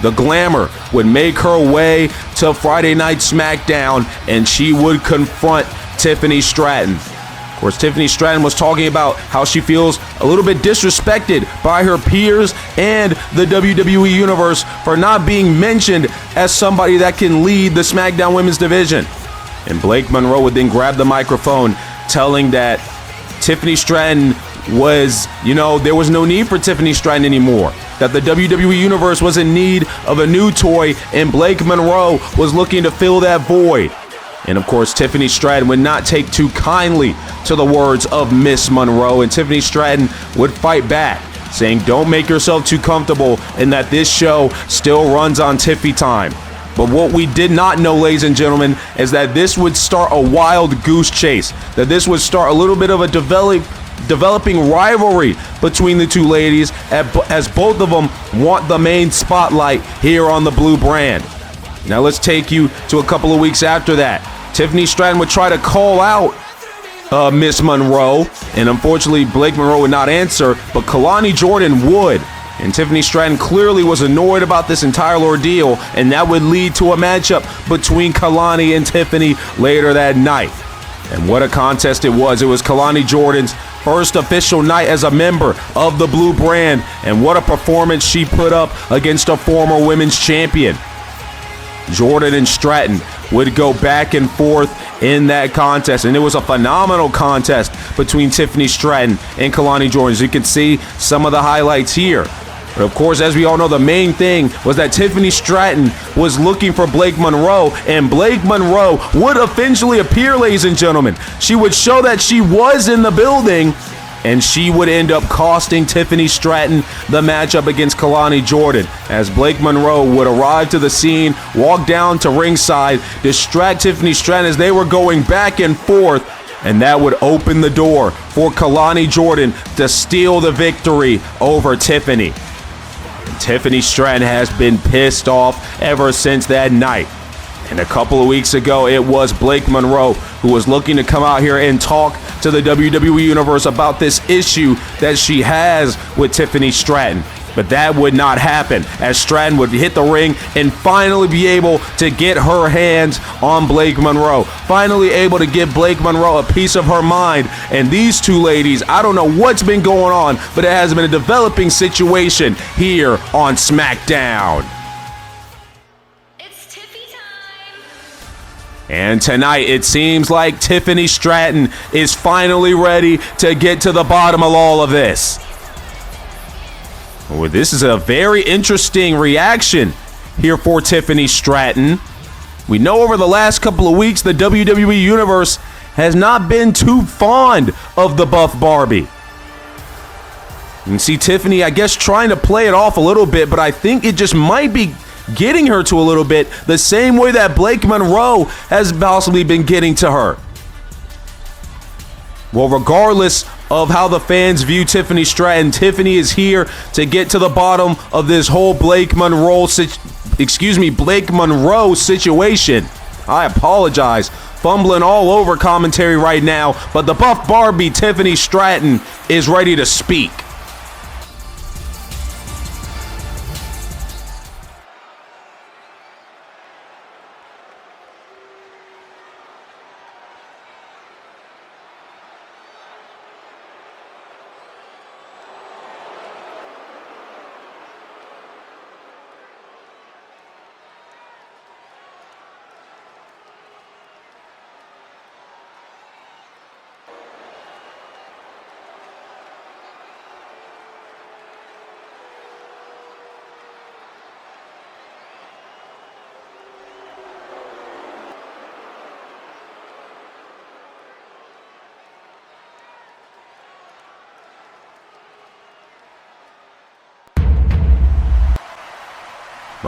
The Glamour would make her way to Friday Night SmackDown, and she would confront Tiffany Stratton. Of course, Tiffany Stratton was talking about how she feels a little bit disrespected by her peers and the WWE Universe for not being mentioned as somebody that can lead the SmackDown Women's Division. And Blake Monroe would then grab the microphone, telling that Tiffany Stratton was, there was no need for Tiffany Stratton anymore. That the WWE Universe was in need of a new toy, and Blake Monroe was looking to fill that void. And of course, Tiffany Stratton would not take too kindly to the words of Miss Monroe, and Tiffany Stratton would fight back, saying, "Don't make yourself too comfortable, and that this show still runs on Tiffy time." But what we did not know, ladies and gentlemen, is that this would start a wild goose chase, that this would start a little bit of a developing rivalry between the two ladies, as both of them want the main spotlight here on the blue brand. Now let's take you to a couple of weeks after that. Tiffany Stratton would try to call out Miss Monroe, and unfortunately Blake Monroe would not answer, but Kalani Jordan would. And Tiffany Stratton clearly was annoyed about this entire ordeal, and that would lead to a matchup between Kalani and Tiffany later that night. And what a contest it was. It was Kalani Jordan's first official night as a member of the blue brand, and what a performance she put up against a former women's champion. Jordan and Stratton would go back and forth in that contest, and it was a phenomenal contest between Tiffany Stratton and Kalani Jordan. As you can see some of the highlights here. But of course, as we all know, the main thing was that Tiffany Stratton was looking for Blake Monroe, and Blake Monroe would eventually appear, ladies and gentlemen. She would show that she was in the building, and she would end up costing Tiffany Stratton the matchup against Kalani Jordan, as Blake Monroe would arrive to the scene, walk down to ringside, distract Tiffany Stratton as they were going back and forth, and that would open the door for Kalani Jordan to steal the victory over Tiffany. Tiffany Stratton has been pissed off ever since that night. And a couple of weeks ago, it was Blake Monroe who was looking to come out here and talk to the WWE Universe about this issue that she has with Tiffany Stratton. But that would not happen, as Stratton would hit the ring and finally be able to get her hands on Blake Monroe. Finally able to give Blake Monroe a piece of her mind. And these two ladies, I don't know what's been going on, but it has been a developing situation here on SmackDown. It's Tiffy time! And tonight, it seems like Tiffany Stratton is finally ready to get to the bottom of all of this. Well, this is a very interesting reaction here for Tiffany Stratton. We know over the last couple of weeks, the WWE Universe has not been too fond of the buff Barbie. You can see Tiffany, I guess, trying to play it off a little bit, but I think it just might be getting her to a little bit the same way that Blake Monroe has possibly been getting to her. Well, regardless of how the fans view Tiffany Stratton, Tiffany is here to get to the bottom of this whole Blake Monroe situation. I apologize. Fumbling all over commentary right now, but the buff Barbie, Tiffany Stratton, is ready to speak.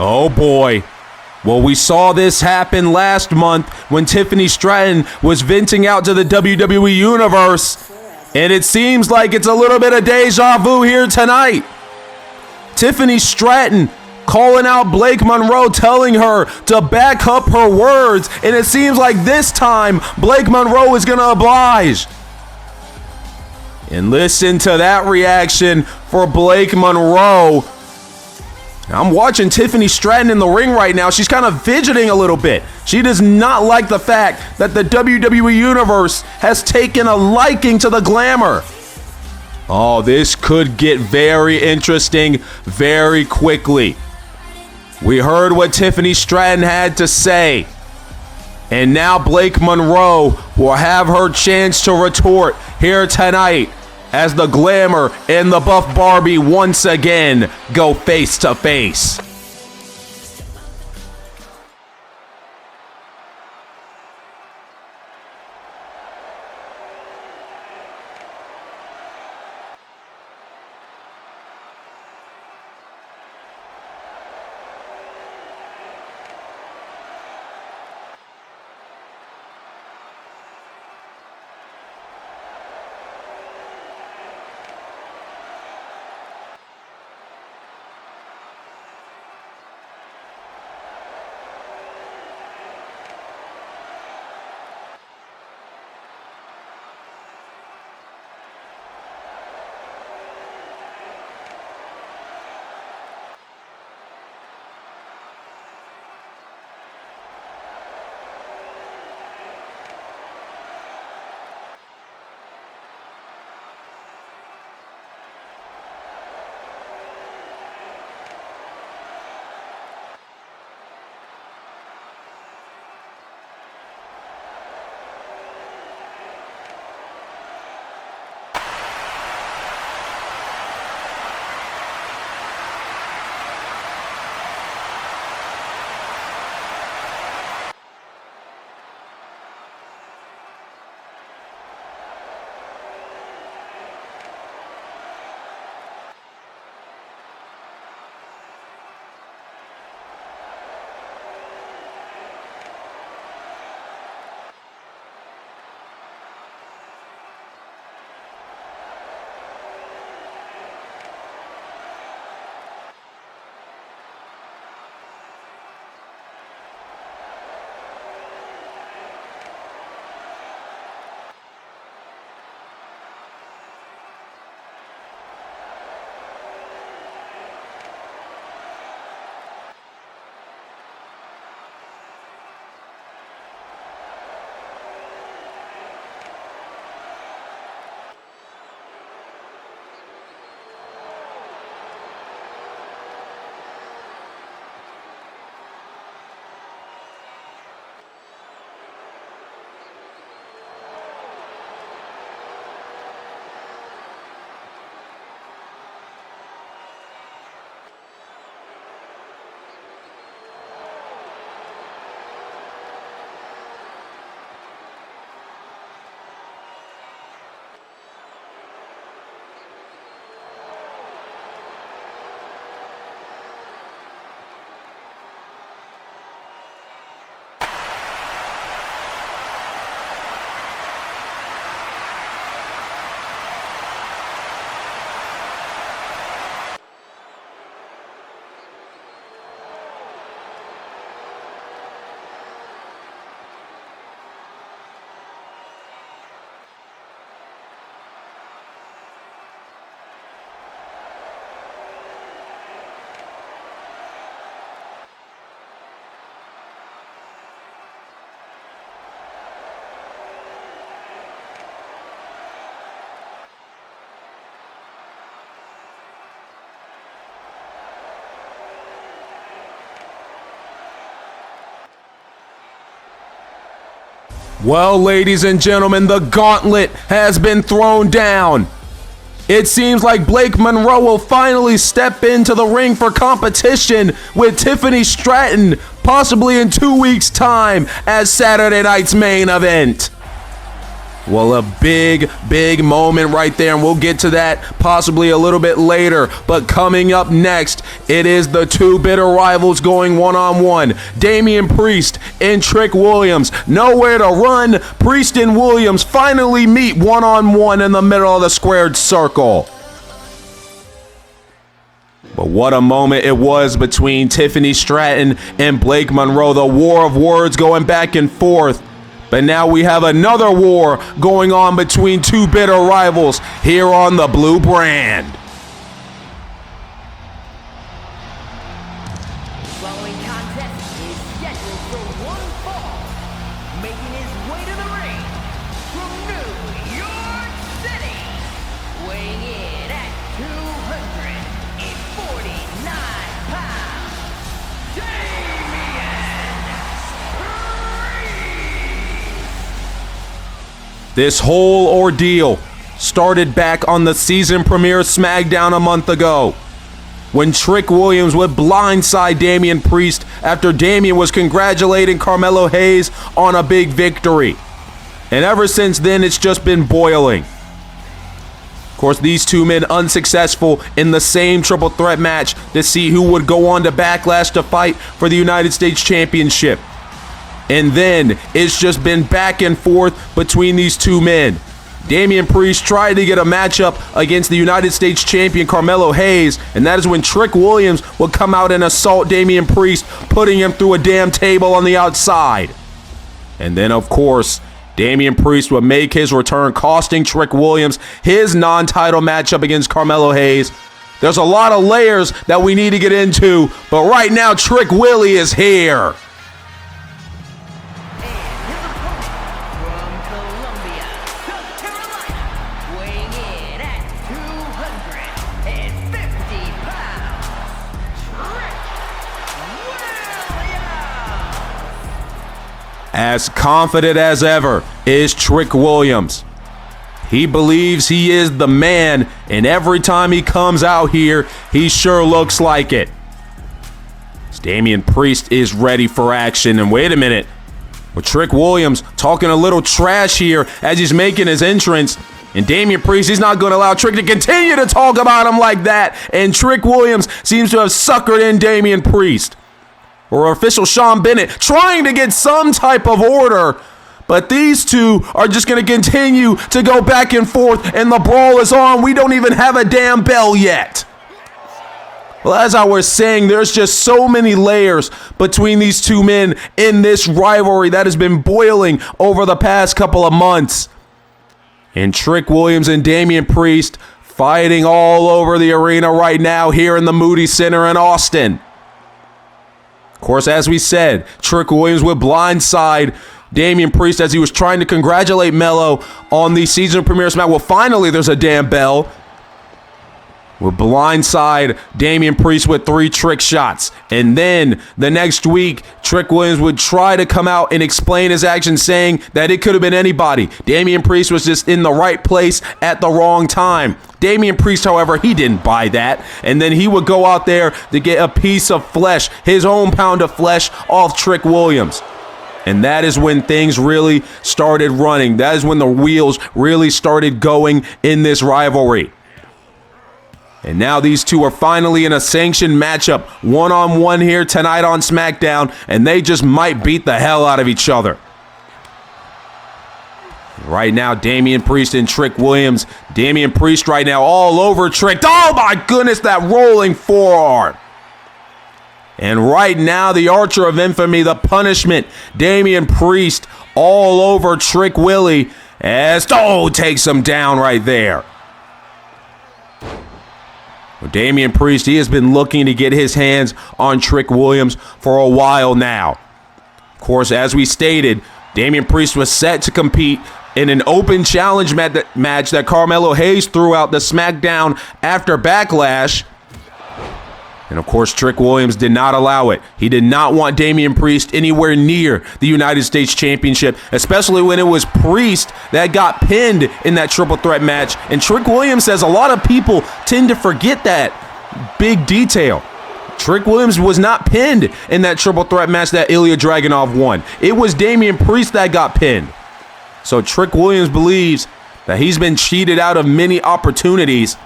Oh boy. Well, we saw this happen last month when Tiffany Stratton was venting out to the WWE Universe, and it seems like it's a little bit of deja vu here tonight. Tiffany Stratton calling out Blake Monroe, telling her to back up her words, and it seems like this time Blake Monroe is going to oblige. And listen to that reaction for Blake Monroe. I'm watching Tiffany Stratton in the ring right now. She's kind of fidgeting a little bit. She does not like the fact that the WWE Universe has taken a liking to the glamour. Oh, this could get very interesting very quickly. We heard what Tiffany Stratton had to say. And now Blake Monroe will have her chance to retort here tonight as the Glamour and the Buff Barbie once again go face to face. Well, ladies and gentlemen, the gauntlet has been thrown down. It seems like Blake Monroe will finally step into the ring for competition with Tiffany Stratton, possibly in 2 weeks' time, as Saturday night's main event. Well, a big, big moment right there, and we'll get to that possibly a little bit later. But coming up next, it is the two bitter rivals going one-on-one. Damian Priest and Trick Williams. Nowhere to run. Priest and Williams finally meet one-on-one in the middle of the squared circle. But what a moment it was between Tiffany Stratton and Blake Monroe. The war of words going back and forth. But now we have another war going on between two bitter rivals here on the Blue Brand. The following contest is scheduled for one fall. Making his way to the ring from New York City, weighing in at 249 pounds, Damian Priest. This whole ordeal started back on the season premiere SmackDown a month ago, when Trick Williams would blindside Damian Priest after Damian was congratulating Carmelo Hayes on a big victory. And ever since then, it's just been boiling. Of course, these two men unsuccessful in the same triple threat match to see who would go on to Backlash to fight for the United States Championship. And then it's just been back and forth between these two men. Damian Priest tried to get a matchup against the United States champion Carmelo Hayes, and that is when Trick Williams would come out and assault Damian Priest, putting him through a damn table on the outside. And then, of course, Damian Priest would make his return, costing Trick Williams his non-title matchup against Carmelo Hayes. There's a lot of layers that we need to get into, but right now Trick Willie is here. As confident as ever is Trick Williams. He believes he is the man, and every time he comes out here, he sure looks like it. Damian Priest is ready for action, and wait a minute. With Trick Williams talking a little trash here as he's making his entrance, and Damian Priest, he's not going to allow Trick to continue to talk about him like that, and Trick Williams seems to have suckered in Damian Priest. Or official Sean Bennett trying to get some type of order. But these two are just going to continue to go back and forth, and the brawl is on. We don't even have a damn bell yet. Well, as I was saying, there's just so many layers between these two men in this rivalry that has been boiling over the past couple of months. And Trick Williams and Damian Priest fighting all over the arena right now here in the Moody Center in Austin. Of course, as we said, Trick Williams would blindside Damian Priest as he was trying to congratulate Melo on the season premiere SmackDown. Well, finally, there's a damn bell. Would blindside Damian Priest with 3 trick shots. And then the next week, Trick Williams would try to come out and explain his actions, saying that it could have been anybody. Damian Priest was just in the right place at the wrong time. Damian Priest, however, he didn't buy that. And then he would go out there to get a piece of flesh, his own pound of flesh, off Trick Williams. And that is when things really started running. That is when the wheels really started going in this rivalry. And now these two are finally in a sanctioned matchup, one-on-one here tonight on SmackDown, and they just might beat the hell out of each other. Right now, Damian Priest and Trick Williams. Damian Priest right now all over Trick. Oh my goodness, that rolling forearm. And right now, the Archer of Infamy, the Punishment, Damian Priest all over Trick Willie as, takes him down right there. Well, Damian Priest, he has been looking to get his hands on Trick Williams for a while now. Of course, as we stated, Damian Priest was set to compete in an open challenge match that Carmelo Hayes threw out the SmackDown after Backlash. And of course, Trick Williams did not allow it. He did not want Damian Priest anywhere near the United States Championship, especially when it was Priest that got pinned in that triple threat match. And Trick Williams says a lot of people tend to forget that big detail. Trick Williams was not pinned in that triple threat match that Ilya Dragunov won. It was Damian Priest that got pinned. So Trick Williams believes that he's been cheated out of many opportunities.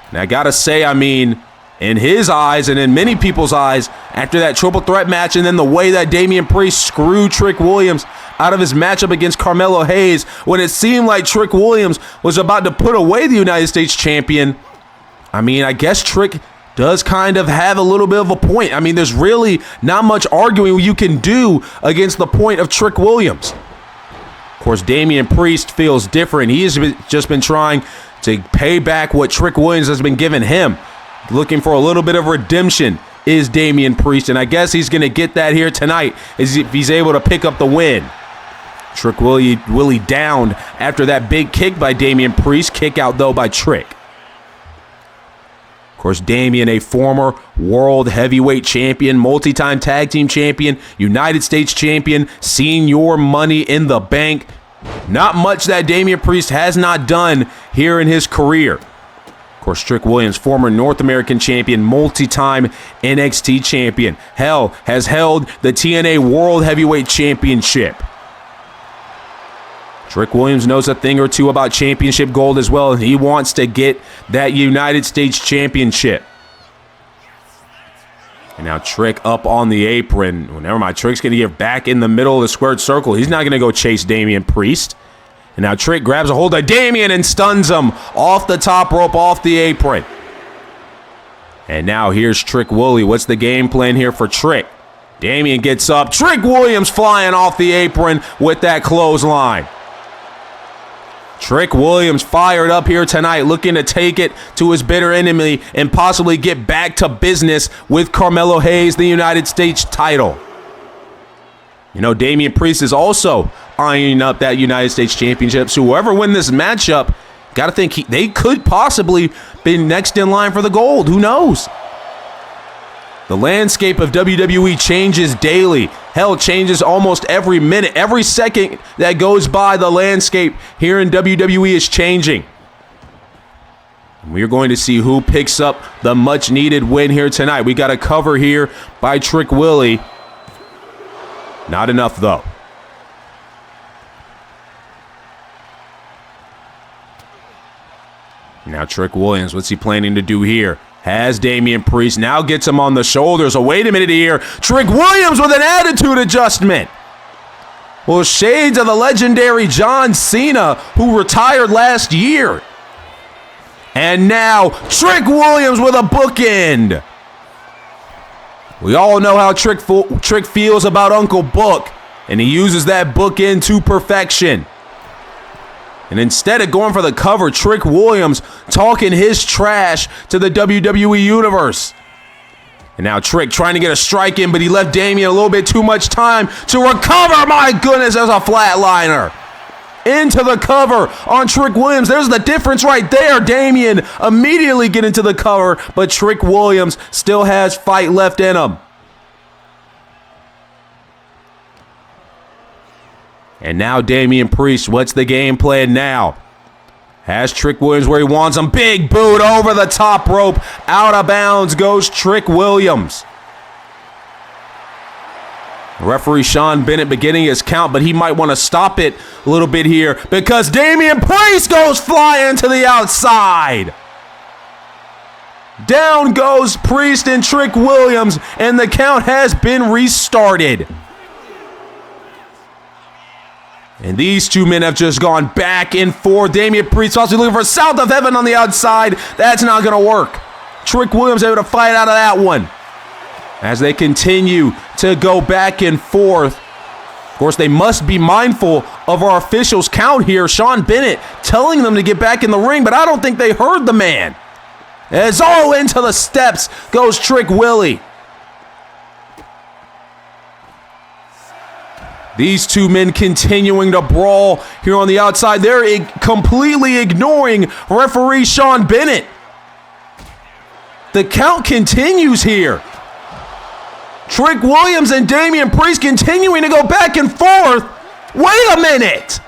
And I gotta say, I mean, in his eyes and in many people's eyes, after that triple threat match and then the way that Damian Priest screwed Trick Williams out of his matchup against Carmelo Hayes, when it seemed like Trick Williams was about to put away the United States champion, I mean, I guess Trick does kind of have a little bit of a point. I mean, there's really not much arguing you can do against the point of Trick Williams. Of course, Damian Priest feels different. He has just been trying to pay back what Trick Williams has been giving him. Looking for a little bit of redemption is Damian Priest, and I guess he's going to get that here tonight if he's able to pick up the win. Trick Willie downed after that big kick by Damian Priest. Kick out, though, by Trick. Of course, Damian, a former world heavyweight champion, multi-time tag team champion, United States champion, senior Money in the Bank. Not much that Damian Priest has not done here in his career. Of course, Trick Williams, former North American champion, multi-time NXT champion. Hell, has held the TNA World Heavyweight Championship. Trick Williams knows a thing or two about championship gold as well, and he wants to get that United States Championship. And now Trick up on the apron. Well, never mind, Trick's going to get back in the middle of the squared circle. He's not going to go chase Damian Priest. And now Trick grabs a hold of Damian and stuns him off the top rope, off the apron. And now here's Trick Willie. What's the game plan here for Trick? Damian gets up. Trick Williams flying off the apron with that clothesline. Trick Williams fired up here tonight, looking to take it to his bitter enemy and possibly get back to business with Carmelo Hayes, the United States title. You know, Damian Priest is also eyeing up that United States Championship. So whoever wins this matchup, got to think they could possibly be next in line for the gold. Who knows? The landscape of WWE changes daily. Hell, changes almost every minute. Every second that goes by, the landscape here in WWE is changing. And we're going to see who picks up the much-needed win here tonight. We got a cover here by Trick Willie. Not enough, though. Now Trick Williams, what's he planning to do here? Has Damian Priest, now gets him on the shoulders. Oh, wait a minute here. Trick Williams with an attitude adjustment. Well, shades of the legendary John Cena, who retired last year. And now Trick Williams with a bookend. We all know how Trick feels about Uncle Book, and he uses that bookend to perfection. And instead of going for the cover, Trick Williams talking his trash to the WWE Universe. And now Trick trying to get a strike in, but he left Damian a little bit too much time to recover. My goodness, there's a flatliner. Into the cover on Trick Williams. There's the difference right there. Damian immediately get into the cover, but Trick Williams still has fight left in him. And now Damian Priest, what's the game plan now? Has Trick Williams where he wants him. Big boot over the top rope. Out of bounds goes Trick Williams. Referee Sean Bennett beginning his count, but he might want to stop it a little bit here because Damian Priest goes flying to the outside. Down goes Priest and Trick Williams, and the count has been restarted. And these two men have just gone back and forth. Damian Priest also looking for South of Heaven on the outside. That's not going to work. Trick Williams able to fight out of that one. As they continue to go back and forth. Of course, they must be mindful of our officials' count here. Sean Bennett telling them to get back in the ring, but I don't think they heard the man. As all into the steps goes Trick Willie. These two men continuing to brawl here on the outside. They're completely ignoring referee Sean Bennett. The count continues here. Trick Williams and Damian Priest continuing to go back and forth. Wait a minute.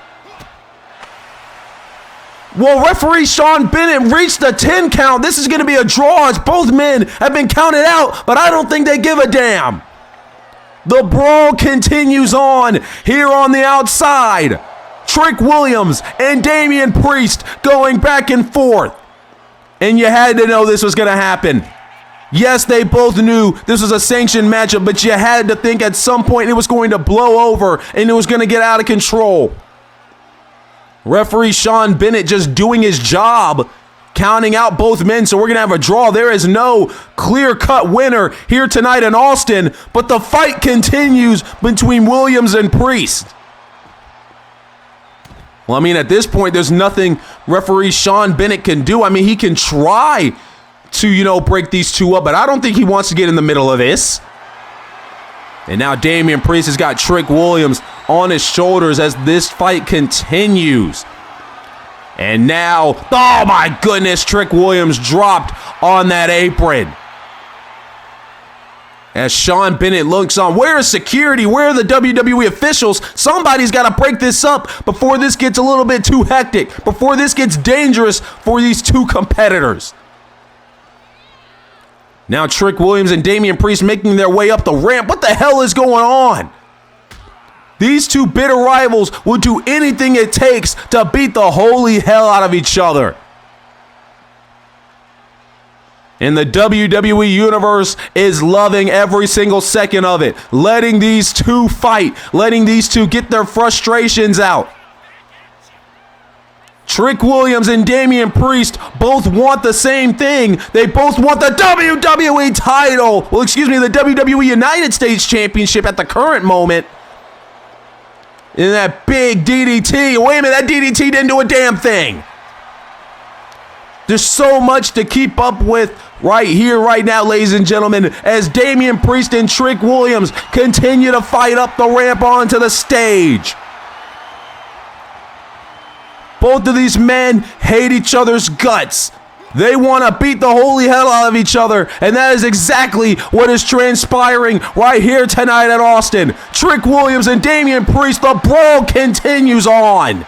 Well, referee Sean Bennett reached the 10 count. This is going to be a draw as both men have been counted out, but I don't think they give a damn. The brawl continues on here on the outside. Trick Williams and Damian Priest going back and forth. And you had to know this was going to happen. Yes, they both knew this was a sanctioned matchup, but you had to think at some point it was going to blow over and it was going to get out of control. Referee Sean Bennett just doing his job, counting out both men, so we're going to have a draw. There is no clear-cut winner here tonight in Austin, but the fight continues between Williams and Priest. Well, I mean, at this point, there's nothing referee Sean Bennett can do. I mean, he can try to, break these two up, but I don't think he wants to get in the middle of this. And now Damian Priest has got Trick Williams on his shoulders as this fight continues. And now, oh my goodness, Trick Williams dropped on that apron. As Sean Bennett looks on, where is security? Where are the WWE officials? Somebody's got to break this up before this gets a little bit too hectic, before this gets dangerous for these two competitors. Now Trick Williams and Damian Priest making their way up the ramp. What the hell is going on? These two bitter rivals will do anything it takes to beat the holy hell out of each other. And the WWE Universe is loving every single second of it. Letting these two fight. Letting these two get their frustrations out. Trick Williams and Damian Priest both want the same thing. They both want the WWE title. Well, excuse me, the WWE United States Championship at the current moment. In that big DDT. Wait a minute, that DDT didn't do a damn thing. There's so much to keep up with right here, right now, ladies and gentlemen, as Damian Priest and Trick Williams continue to fight up the ramp onto the stage. Both of these men hate each other's guts. They want to beat the holy hell out of each other, and that is exactly what is transpiring right here tonight at Austin. Trick Williams and Damian Priest, the brawl continues on.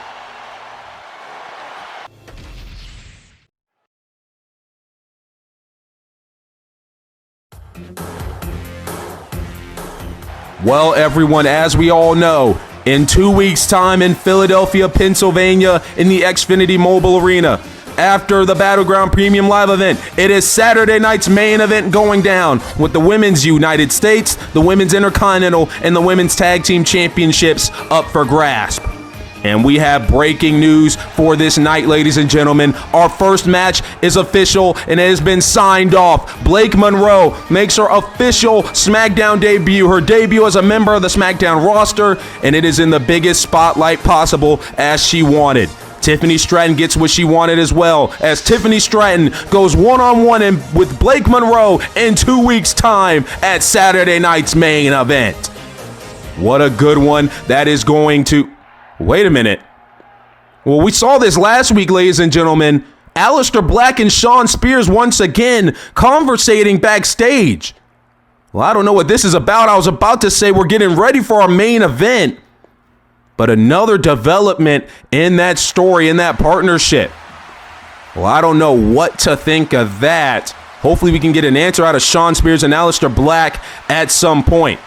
Well, everyone, as we all know, in 2 weeks' time in Philadelphia, Pennsylvania, in the Xfinity Mobile Arena, after the Battleground Premium Live event, it is Saturday night's main event going down with the Women's United States, the Women's Intercontinental, and the Women's Tag Team Championships up for grasp. And we have breaking news for this night, ladies and gentlemen. Our first match is official and it has been signed off. Blake Monroe makes her official SmackDown debut, her debut as a member of the SmackDown roster, and it is in the biggest spotlight possible as she wanted. Tiffany Stratton gets what she wanted as well, as Tiffany Stratton goes one-on-one with Blake Monroe in 2 weeks' time at Saturday night's main event. What a good one that is going to... Wait a minute. Well, we saw this last week, ladies and gentlemen. Aleister Black and Shawn Spears once again conversating backstage. Well, I don't know what this is about. I was about to say we're getting ready for our main event. But another development in that story, in that partnership. Well, I don't know what to think of that. Hopefully we can get an answer out of Shawn Spears and Aleister Black at some point.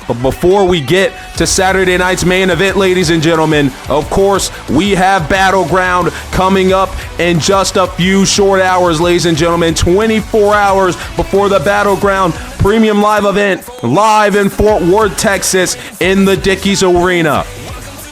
But before we get to Saturday night's main event, ladies and gentlemen, of course, we have Battleground coming up in just a few short hours, ladies and gentlemen. 24 hours before the Battleground Premium Live event, live in Fort Worth, Texas, in the Dickies Arena.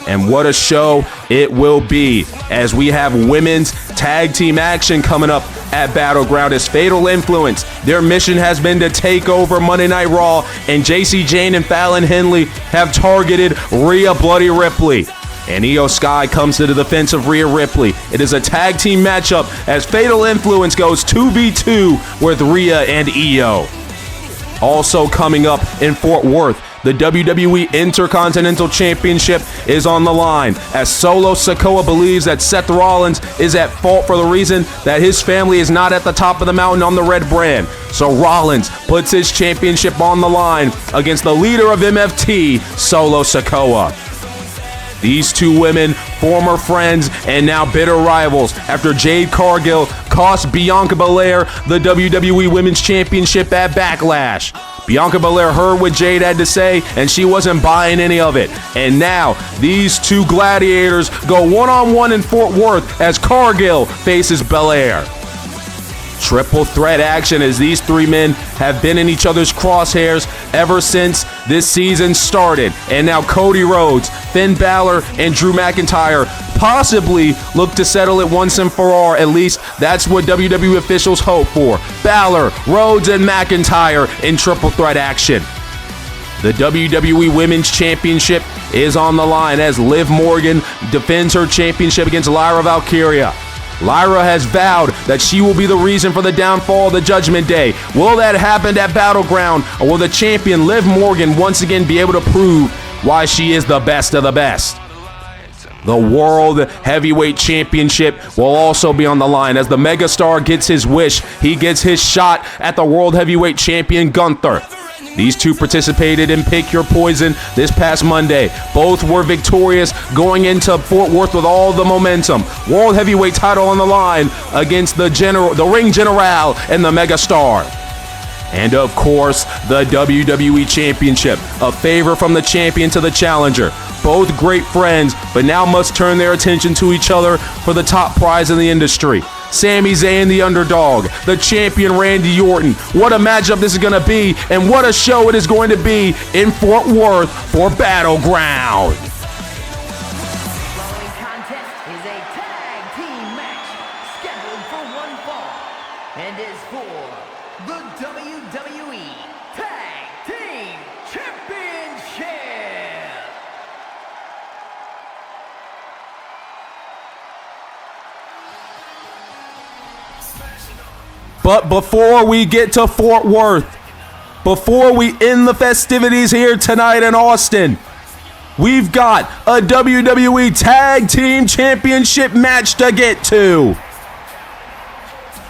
And what a show it will be as we have women's tag team action coming up at Battleground as Fatal Influence. Their mission has been to take over Monday Night Raw, and JC Jane and Fallon Henley have targeted Rhea Bloody Ripley. And Io Sky comes to the defense of Rhea Ripley. It is a tag team matchup as Fatal Influence goes 2v2 with Rhea and Io. Also coming up in Fort Worth, the WWE Intercontinental Championship is on the line as Solo Sikoa believes that Seth Rollins is at fault for the reason that his family is not at the top of the mountain on the red brand. So Rollins puts his championship on the line against the leader of MFT, Solo Sikoa. These two women, former friends and now bitter rivals after Jade Cargill cost Bianca Belair the WWE Women's Championship at Backlash. Bianca Belair heard what Jade had to say and she wasn't buying any of it. And now these two gladiators go one-on-one in Fort Worth as Cargill faces Belair. Triple threat action as these three men have been in each other's crosshairs ever since this season started. And now Cody Rhodes, Finn Balor, and Drew McIntyre possibly look to settle it once and for all. At least that's what WWE officials hope for. Balor, Rhodes, and McIntyre in triple threat action. The WWE Women's Championship is on the line as Liv Morgan defends her championship against Lyra Valkyria. Lyra has vowed that she will be the reason for the downfall of the Judgment Day. Will that happen at Battleground, or will the champion Liv Morgan once again be able to prove why she is the best of the best? The World Heavyweight Championship will also be on the line as the megastar gets his wish. He gets his shot at the World Heavyweight Champion Gunther. These two participated in Pick Your Poison this past Monday. Both were victorious going into Fort Worth with all the momentum. World Heavyweight title on the line against the Ring General and the Megastar. And of course, the WWE Championship, a favor from the champion to the challenger. Both great friends, but now must turn their attention to each other for the top prize in the industry. Sami Zayn, the underdog, the champion Randy Orton. What a matchup this is going to be, and what a show it is going to be in Fort Worth for Battleground. The following contest is a tag team match scheduled for one fall and is for the WWE Tag Team Championship. But before we get to Fort Worth, before we end the festivities here tonight in Austin, we've got a WWE Tag Team Championship match to get to.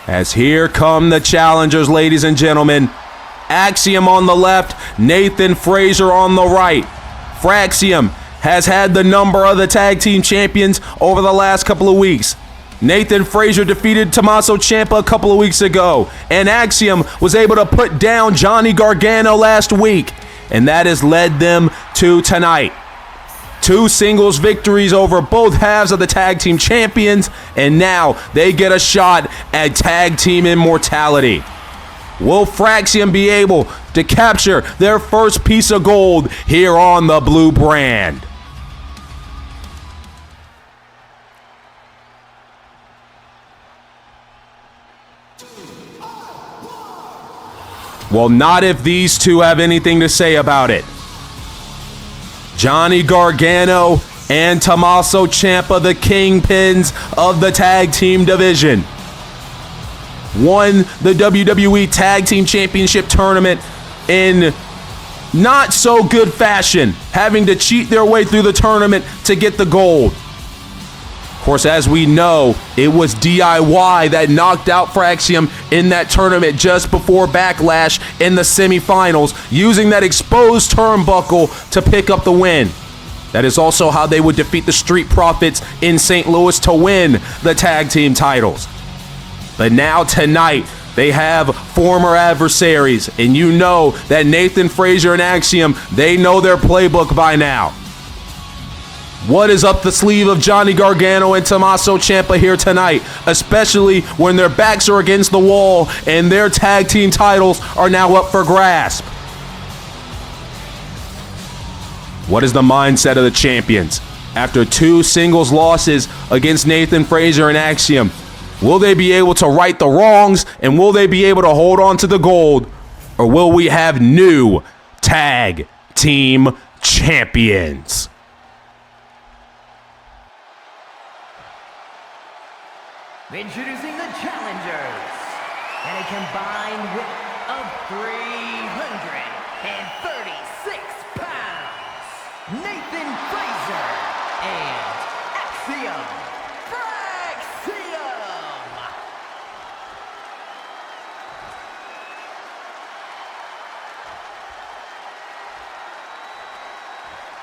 As here come the challengers, ladies and gentlemen. Axiom on the left, Nathan Frazier on the right. Fraxiom has had the number of the Tag Team Champions over the last couple of weeks. Nathan Frazier defeated Tommaso Ciampa a couple of weeks ago, and Axiom was able to put down Johnny Gargano last week, and that has led them to tonight. 2 singles victories over both halves of the Tag Team Champions, and now they get a shot at Tag Team Immortality. Will Fraxiom be able to capture their first piece of gold here on the blue brand? Well, not if these two have anything to say about it. Johnny Gargano and Tommaso Ciampa, the Kingpins of the tag team division, won the WWE Tag Team Championship tournament in not so good fashion, having to cheat their way through the tournament to get the gold. Of course, as we know, it was DIY that knocked out Fraxiom in that tournament just before Backlash in the semifinals, using that exposed turnbuckle to pick up the win. That is also how they would defeat the Street Profits in St. Louis to win the tag team titles. But now tonight, they have former adversaries, and you know that Nathan Frazier and Axiom, they know their playbook by now. What is up the sleeve of Johnny Gargano and Tommaso Ciampa here tonight, especially when their backs are against the wall and their tag team titles are now up for grasp? What is the mindset of the champions after 2 singles losses against Nathan Frazier and Axiom? Will they be able to right the wrongs, and will they be able to hold on to the gold, or will we have new tag team champions? Introducing the challengers, and a combined weight of 300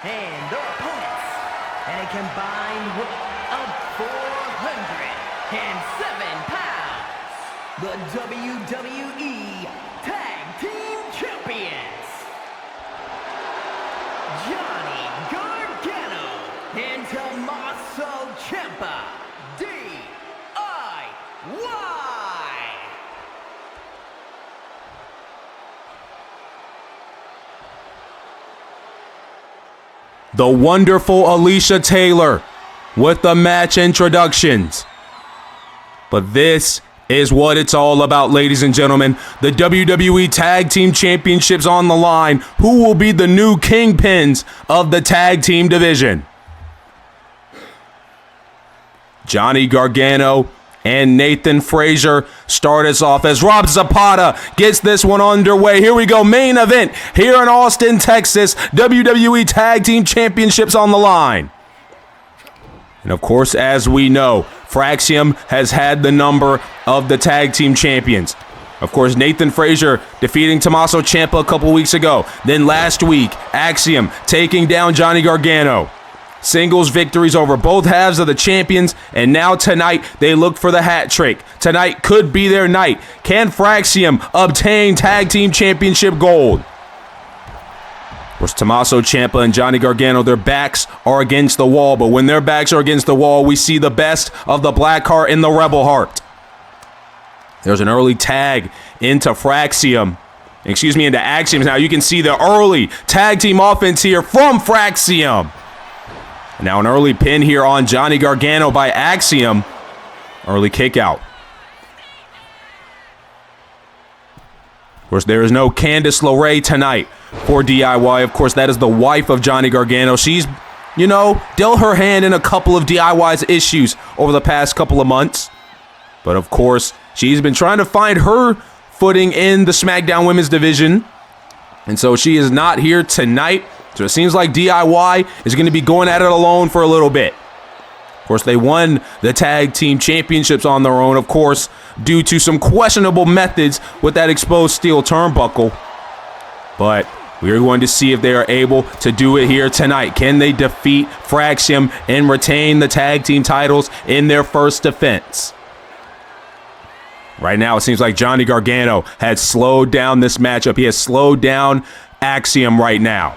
and their opponents at a combined weight of 407 pounds, the WWE Tag Team Champions, Johnny Gargano and Tommaso Ciampa, DIY. The wonderful Alicia Taylor with the match introductions. But this is what it's all about, ladies and gentlemen. The WWE Tag Team Championships on the line. Who will be the new Kingpins of the tag team division? Johnny Gargano and Nathan Frazier start us off as Rob Zapata gets this one underway. Here we go, main event here in Austin, Texas. WWE Tag Team Championships on the line. And of course, as we know, Fraxiom has had the number of the Tag Team Champions. Of course, Nathan Frazier defeating Tommaso Ciampa a couple weeks ago. Then last week, Axiom taking down Johnny Gargano. Singles victories over both halves of the champions, and now tonight they look for the hat trick. Tonight could be their night. Can Fraxiom obtain Tag Team Championship gold? Of course, Tommaso Ciampa and Johnny Gargano, their backs are against the wall, but when their backs are against the wall, we see the best of the Black Heart and the Rebel Heart. There's an early tag into Fraxiom. Into Axiom. Now you can see the early tag team offense here from Fraxiom. Now an early pin here on Johnny Gargano by Axiom. Early kick out. Of course, there is no Candice LeRae tonight for DIY. Of course, that is the wife of Johnny Gargano. She's, dealt her hand in a couple of DIY's issues over the past couple of months. But of course, she's been trying to find her footing in the SmackDown Women's Division. And so she is not here tonight. So it seems like DIY is going to be going at it alone for a little bit. Of course, they won the Tag Team Championships on their own, of course, due to some questionable methods with that exposed steel turnbuckle. But we are going to see if they are able to do it here tonight. Can they defeat Fraxiom and retain the tag team titles in their first defense? Right now, it seems like Johnny Gargano has slowed down this matchup. He has slowed down Axiom right now.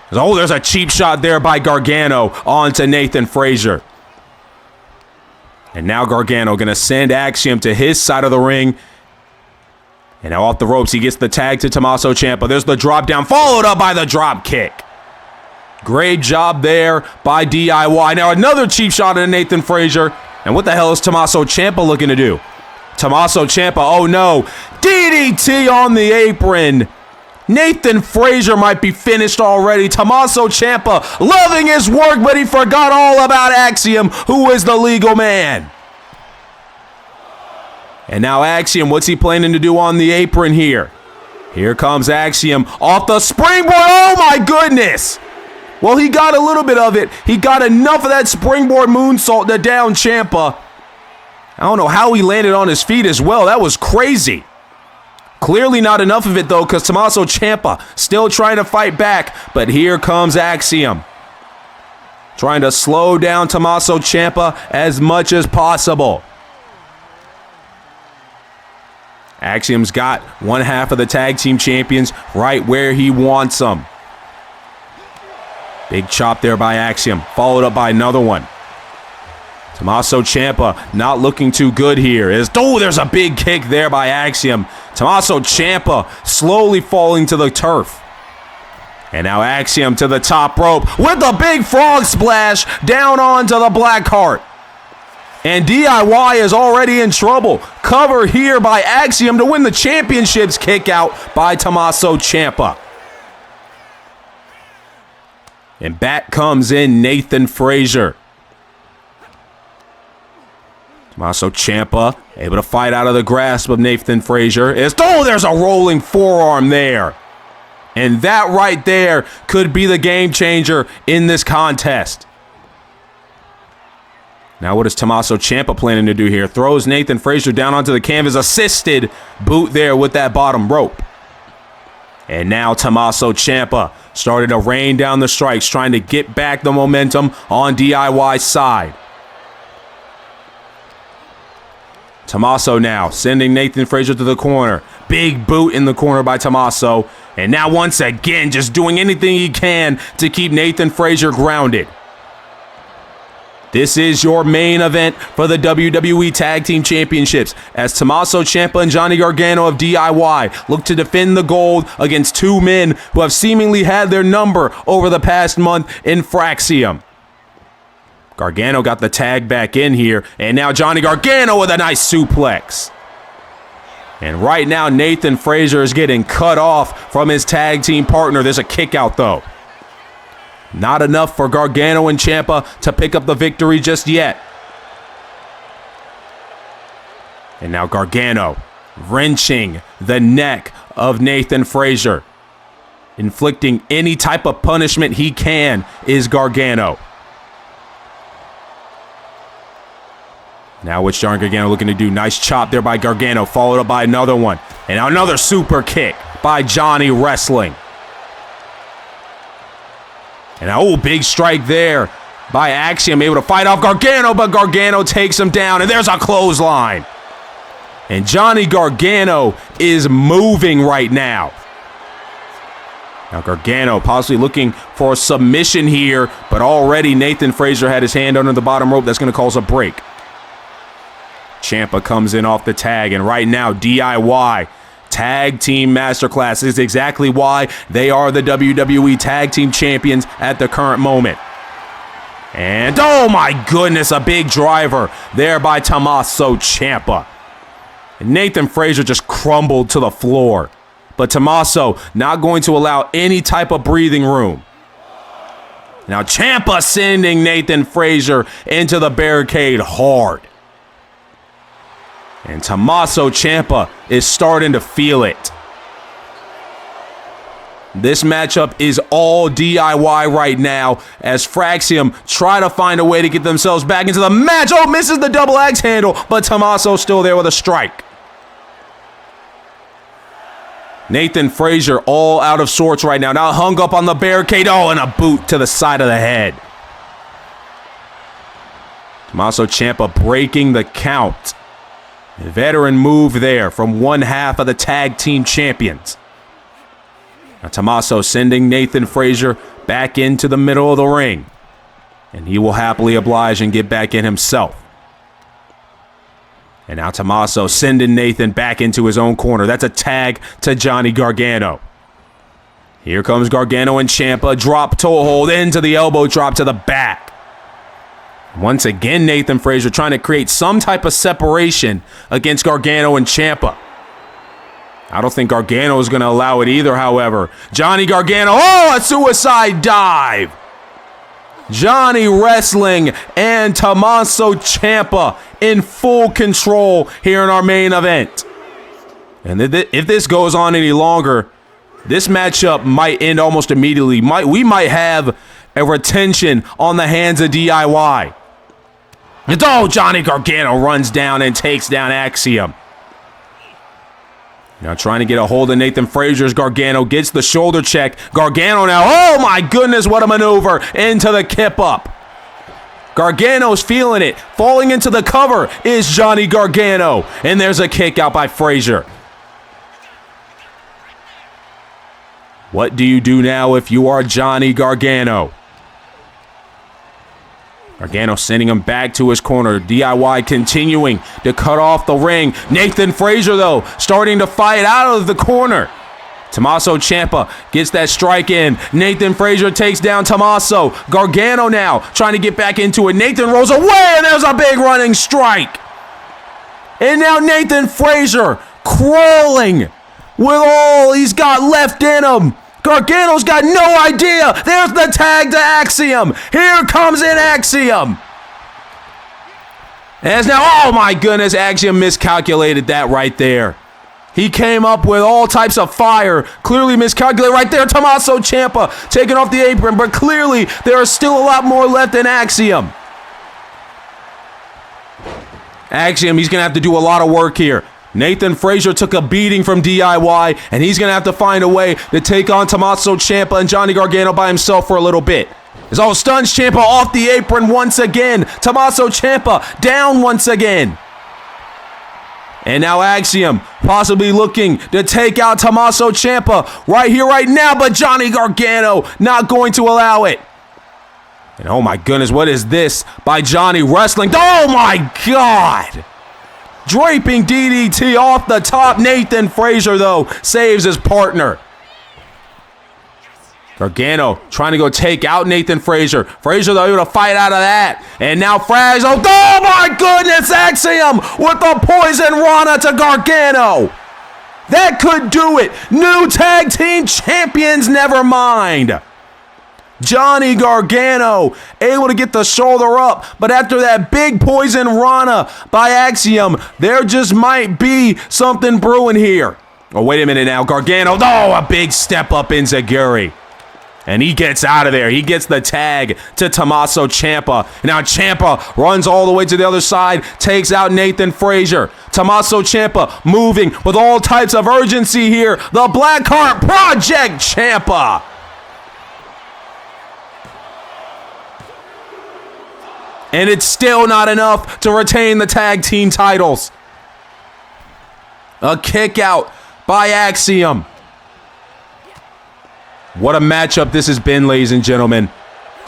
Oh, there's a cheap shot there by Gargano onto Nathan Frazier. And now Gargano going to send Axiom to his side of the ring. And now off the ropes, he gets the tag to Tommaso Ciampa. There's the drop down, followed up by the drop kick. Great job there by DIY. Now another cheap shot at Nathan Frazier. And what the hell is Tommaso Ciampa looking to do? Tommaso Ciampa, oh no. DDT on the apron. Nathan Frazier might be finished already. Tommaso Ciampa loving his work, but he forgot all about Axiom, who is the legal man. And now Axiom, what's he planning to do on the apron here? Here comes Axiom off the springboard. Oh my goodness. Well, he got a little bit of it. He got enough of that springboard moonsault to down Ciampa. I don't know how he landed on his feet as well. That was crazy. Clearly not enough of it, though, because Tommaso Ciampa still trying to fight back. But here comes Axiom, trying to slow down Tommaso Ciampa as much as possible. Axiom's got one half of the tag team champions right where he wants them. Big chop there by Axiom, followed up by another one. Tommaso Ciampa not looking too good here. There's a big kick there by Axiom. Tommaso Ciampa slowly falling to the turf. And now Axiom to the top rope with a big frog splash down onto the Black Heart. And DIY is already in trouble. Cover here by Axiom to win the championships. Kick out by Tommaso Ciampa. And back comes in Nathan Frazier. Tommaso Ciampa able to fight out of the grasp of Nathan Frazier. There's a rolling forearm there. And that right there could be the game changer in this contest. Now what is Tommaso Ciampa planning to do here? Throws Nathan Frazier down onto the canvas. Assisted boot there with that bottom rope. And now Tommaso Ciampa started to rain down the strikes, trying to get back the momentum on DIY's side. Tommaso now sending Nathan Frazier to the corner. Big boot in the corner by Tommaso. And now once again, just doing anything he can to keep Nathan Frazier grounded. This is your main event for the WWE Tag Team Championships as Tommaso Ciampa and Johnny Gargano of DIY look to defend the gold against two men who have seemingly had their number over the past month in Fraxiom. Gargano got the tag back in here, and now Johnny Gargano with a nice suplex. And right now, Nathan Frazier is getting cut off from his tag team partner. There's a kick out, though. Not enough for Gargano and Ciampa to pick up the victory just yet. And now Gargano wrenching the neck of Nathan Frazier. Inflicting any type of punishment he can is Gargano. Now what's Johnny Gargano looking to do? Nice chop there by Gargano, followed up by another one. And now another super kick by Johnny Wrestling. And oh, big strike there by Axiom, able to fight off Gargano, but Gargano takes him down, and there's a clothesline. And Johnny Gargano is moving right now. Now Gargano possibly looking for a submission here, but already Nathan Frazier had his hand under the bottom rope. That's going to cause a break. Ciampa comes in off the tag, and right now DIY Tag Team Masterclass is exactly why they are the WWE Tag Team Champions at the current moment. And oh my goodness, a big driver there by Tommaso Ciampa. And Nathan Frazier just crumbled to the floor. But Tommaso not going to allow any type of breathing room. Now Ciampa sending Nathan Frazier into the barricade hard. And Tommaso Ciampa is starting to feel it. This matchup is all DIY right now as Fraxiom try to find a way to get themselves back into the match. Oh, misses the double axe handle, but Tommaso's still there with a strike. Nathan Frazier all out of sorts right now. Now hung up on the barricade. Oh, and a boot to the side of the head. Tommaso Ciampa breaking the count. A veteran move there from one half of the Tag Team Champions. Now Tommaso sending Nathan Frazier back into the middle of the ring. And he will happily oblige and get back in himself. And now Tommaso sending Nathan back into his own corner. That's a tag to Johnny Gargano. Here comes Gargano and Ciampa. Drop toe hold into the elbow drop to the back. Once again, Nathan Frazier trying to create some type of separation against Gargano and Ciampa. I don't think Gargano is going to allow it either, however. Johnny Gargano, oh, a suicide dive. Johnny Wrestling and Tommaso Ciampa in full control here in our main event. And if this goes on any longer, this matchup might end almost immediately. We might have a retention on the hands of DIY. Oh, Johnny Gargano runs down and takes down Axiom. Now trying to get a hold of Nathan Frazier's Gargano gets the shoulder check. Gargano now, oh my goodness, what a maneuver into the kip up. Gargano's feeling it. Falling into the cover is Johnny Gargano. And there's a kick out by Frazier. What do you do now if you are Johnny Gargano? Gargano sending him back to his corner. DIY continuing to cut off the ring. Nathan Frazier, though, starting to fight out of the corner. Tommaso Ciampa gets that strike in. Nathan Frazier takes down Tommaso. Gargano now trying to get back into it. Nathan rolls away, and there's a big running strike. And now Nathan Frazier crawling with all he's got left in him. Gargano's got no idea. There's the tag to Axiom. Here comes in Axiom. As now, oh my goodness, Axiom miscalculated that right there. He came up with all types of fire. Clearly miscalculated right there. Tommaso Ciampa taking off the apron, but clearly there is still a lot more left in Axiom. Axiom, he's going to have to do a lot of work here. Nathan Frazier took a beating from DIY, and he's going to have to find a way to take on Tommaso Ciampa and Johnny Gargano by himself for a little bit. As all stuns Ciampa off the apron once again. Tommaso Ciampa down once again. And now Axiom possibly looking to take out Tommaso Ciampa right here, right now, but Johnny Gargano not going to allow it. And oh my goodness, what is this by Johnny wrestling? Oh my God! Draping DDT off the top. Nathan Frazier, though, saves his partner. Gargano trying to go take out Nathan Frazier. Frazier, though, able to fight out of that. And now Frazier. Oh my goodness, Axiom with the poison Rana to Gargano. That could do it. New tag team champions, never mind. Johnny Gargano able to get the shoulder up, but after that big poison Rana by Axiom, there just might be something brewing here. Oh, wait a minute now. Gargano, a big step up enziguri. And he gets out of there. He gets the tag to Tommaso Ciampa. Now Ciampa runs all the way to the other side, takes out Nathan Frazier. Tommaso Ciampa moving with all types of urgency here. The Blackheart Project Ciampa. And it's still not enough to retain the tag team titles. A kick out by Axiom. What a matchup this has been, ladies and gentlemen.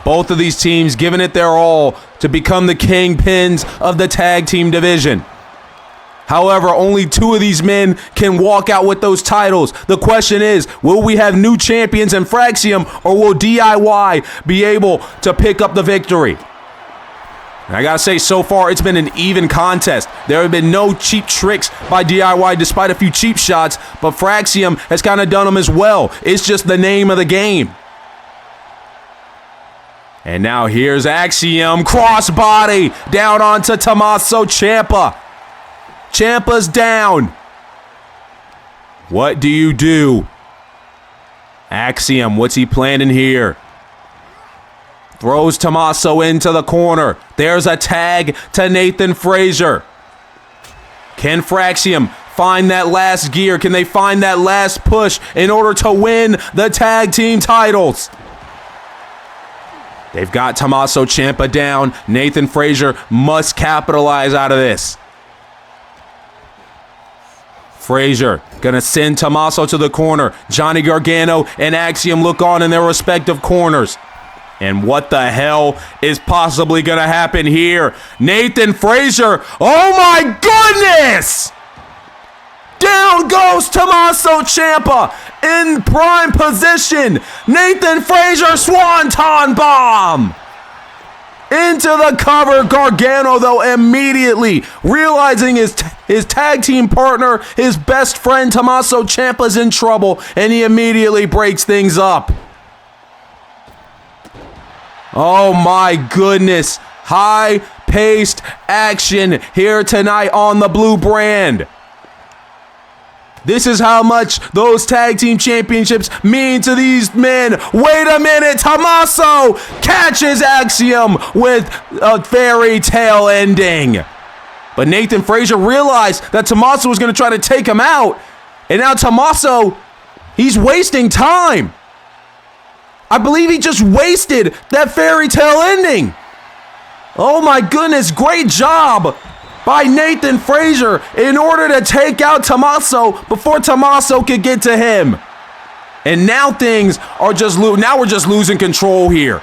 Both of these teams giving it their all to become the Kingpins of the tag team division. However, only two of these men can walk out with those titles. The question is, will we have new champions in Fraxiom, or will DIY be able to pick up the victory? And I gotta say, so far, it's been an even contest. There have been no cheap tricks by DIY despite a few cheap shots, but Fraxiom has kind of done them as well. It's just the name of the game. And now here's Axiom, crossbody, down onto Tommaso Ciampa. Ciampa's down. What do you do? Axiom, what's he planning here? Throws Tommaso into the corner. There's a tag to Nathan Frazier. Can Fraxiom find that last gear? Can they find that last push in order to win the tag team titles? They've got Tommaso Ciampa down. Nathan Frazier must capitalize out of this. Frazier gonna send Tommaso to the corner. Johnny Gargano and Axiom look on in their respective corners. And what the hell is possibly going to happen here? Nathan Frazier, oh my goodness! Down goes Tommaso Ciampa in prime position. Nathan Frazier, swanton bomb! Into the cover. Gargano, though, immediately realizing his tag team partner, his best friend Tommaso Ciampa's in trouble, and he immediately breaks things up. Oh my goodness, high-paced action here tonight on the Blue Brand. This is how much those tag team championships mean to these men. Wait a minute, Tommaso catches Axiom with a fairy tale ending. But Nathan Frazier realized that Tommaso was going to try to take him out, and now Tommaso, he's wasting time. I believe he just wasted that fairy tale ending. Oh my goodness, great job by Nathan Frazier in order to take out Tommaso before Tommaso could get to him. And now things are now we're just losing control here.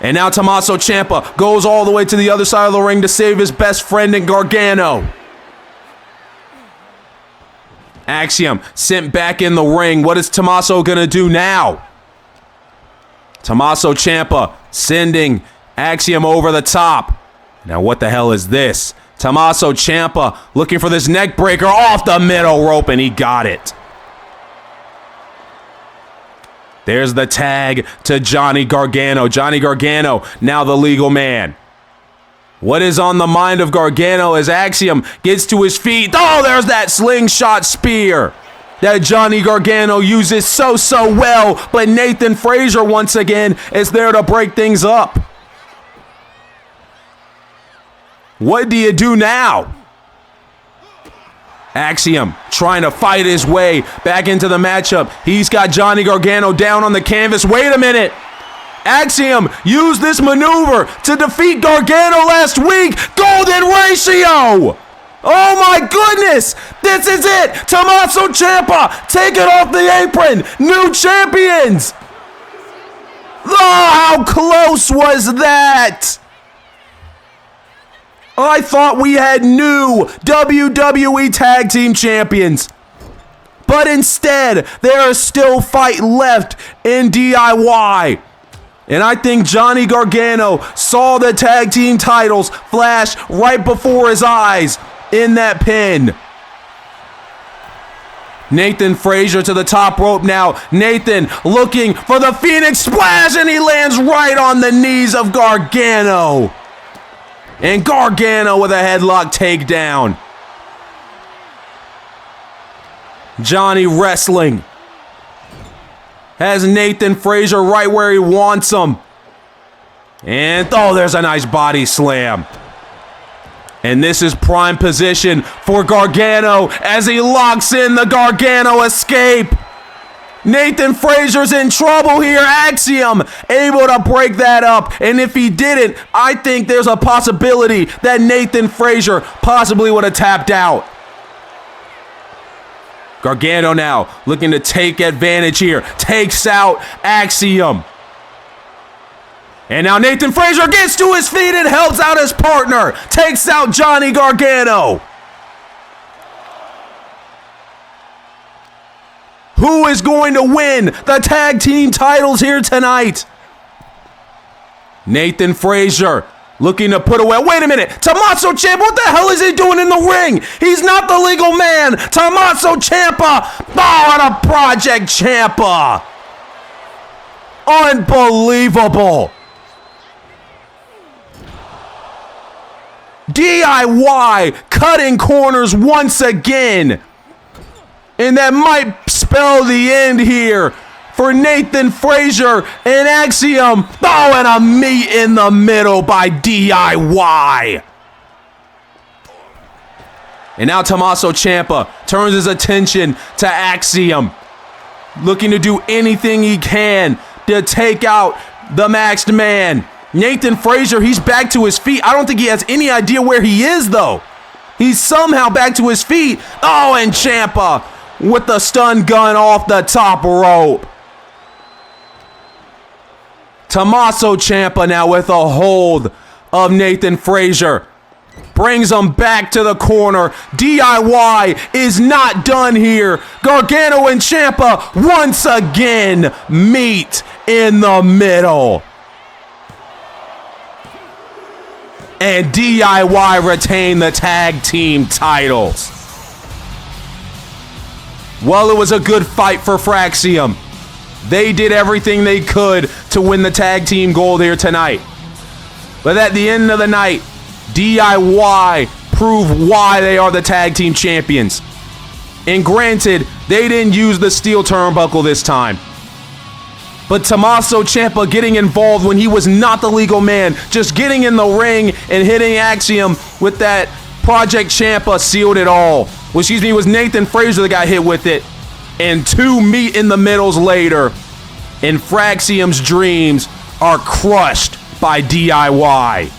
And now Tommaso Ciampa goes all the way to the other side of the ring to save his best friend in Gargano. Axiom sent back in the ring. What is Tommaso gonna do now? Tommaso Ciampa sending Axiom over the top. Now what the hell is this? Tommaso Ciampa looking for this neck breaker off the middle rope, and he got it. There's the tag to Johnny Gargano. Johnny Gargano, now the legal man. What is on the mind of Gargano as Axiom gets to his feet? Oh, there's that slingshot spear that Johnny Gargano uses so well, but Nathan Frazier once again is there to break things up. What do you do now? Fraxiom trying to fight his way back into the matchup. He's got Johnny Gargano down on the canvas. Wait a minute. Fraxiom used this maneuver to defeat Gargano last week. Golden ratio. Oh my goodness. This is it. Tommaso Ciampa taking off the apron. New champions. Oh, how close was that? I thought we had new WWE Tag Team Champions. But instead, there is still fight left in DIY. And I think Johnny Gargano saw the tag team titles flash right before his eyes in that pin. Nathan Frazier to the top rope now. Nathan looking for the Phoenix Splash, and he lands right on the knees of Gargano. And Gargano with a headlock takedown. Johnny wrestling. Has Nathan Frazier right where he wants him. And oh, there's a nice body slam. And this is prime position for Gargano as he locks in the Gargano escape. Nathan Frazier's in trouble here. Fraxiom able to break that up. And if he didn't, I think there's a possibility that Nathan Frazier possibly would have tapped out. Gargano now looking to take advantage here. Takes out Fraxiom. And now Nathan Frazier gets to his feet and helps out his partner. Takes out Johnny Gargano. Who is going to win the tag team titles here tonight? Nathan Frazier looking to put away. Wait a minute. Tommaso Ciampa, what the hell is he doing in the ring? He's not the legal man. Tommaso Ciampa. Oh, and a Project Ciampa. Unbelievable. DIY cutting corners once again. And that might spell the end here for Nathan Frazier and Fraxiom. Oh, and a meet in the middle by DIY. And now Tommaso Ciampa turns his attention to Fraxiom, looking to do anything he can to take out the maxed man. Nathan Frazier, he's back to his feet. I don't think he has any idea where he is, though. He's somehow back to his feet. Oh, and Ciampa with the stun gun off the top rope. Tommaso Ciampa now with a hold of Nathan Frazier. Brings him back to the corner. DIY is not done here. Gargano and Ciampa once again meet in the middle. And DIY retain the tag team titles. Well, it was a good fight for Fraxiom. They did everything they could to win the tag team gold here tonight. But at the end of the night, DIY proved why they are the tag team champions. And granted, they didn't use the steel turnbuckle this time. But Tommaso Ciampa getting involved when he was not the legal man, just getting in the ring and hitting Fraxiom with that Project Ciampa sealed it all. Well, excuse me, it was Nathan Frazier that got hit with it. And two meet in the middles later, and Fraxiom's dreams are crushed by DIY.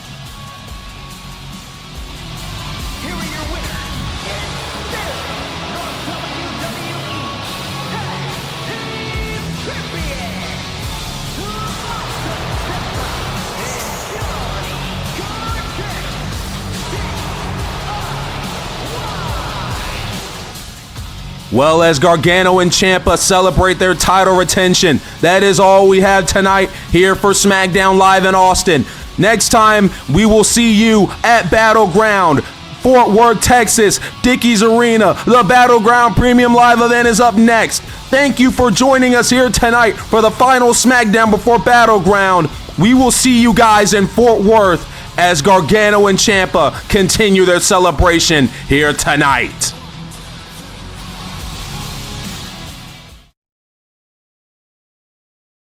Well, as Gargano and Ciampa celebrate their title retention, that is all we have tonight here for SmackDown Live in Austin. Next time, we will see you at Battleground, Fort Worth, Texas, Dickies Arena. The Battleground Premium Live event is up next. Thank you for joining us here tonight for the final SmackDown before Battleground. We will see you guys in Fort Worth as Gargano and Ciampa continue their celebration here tonight.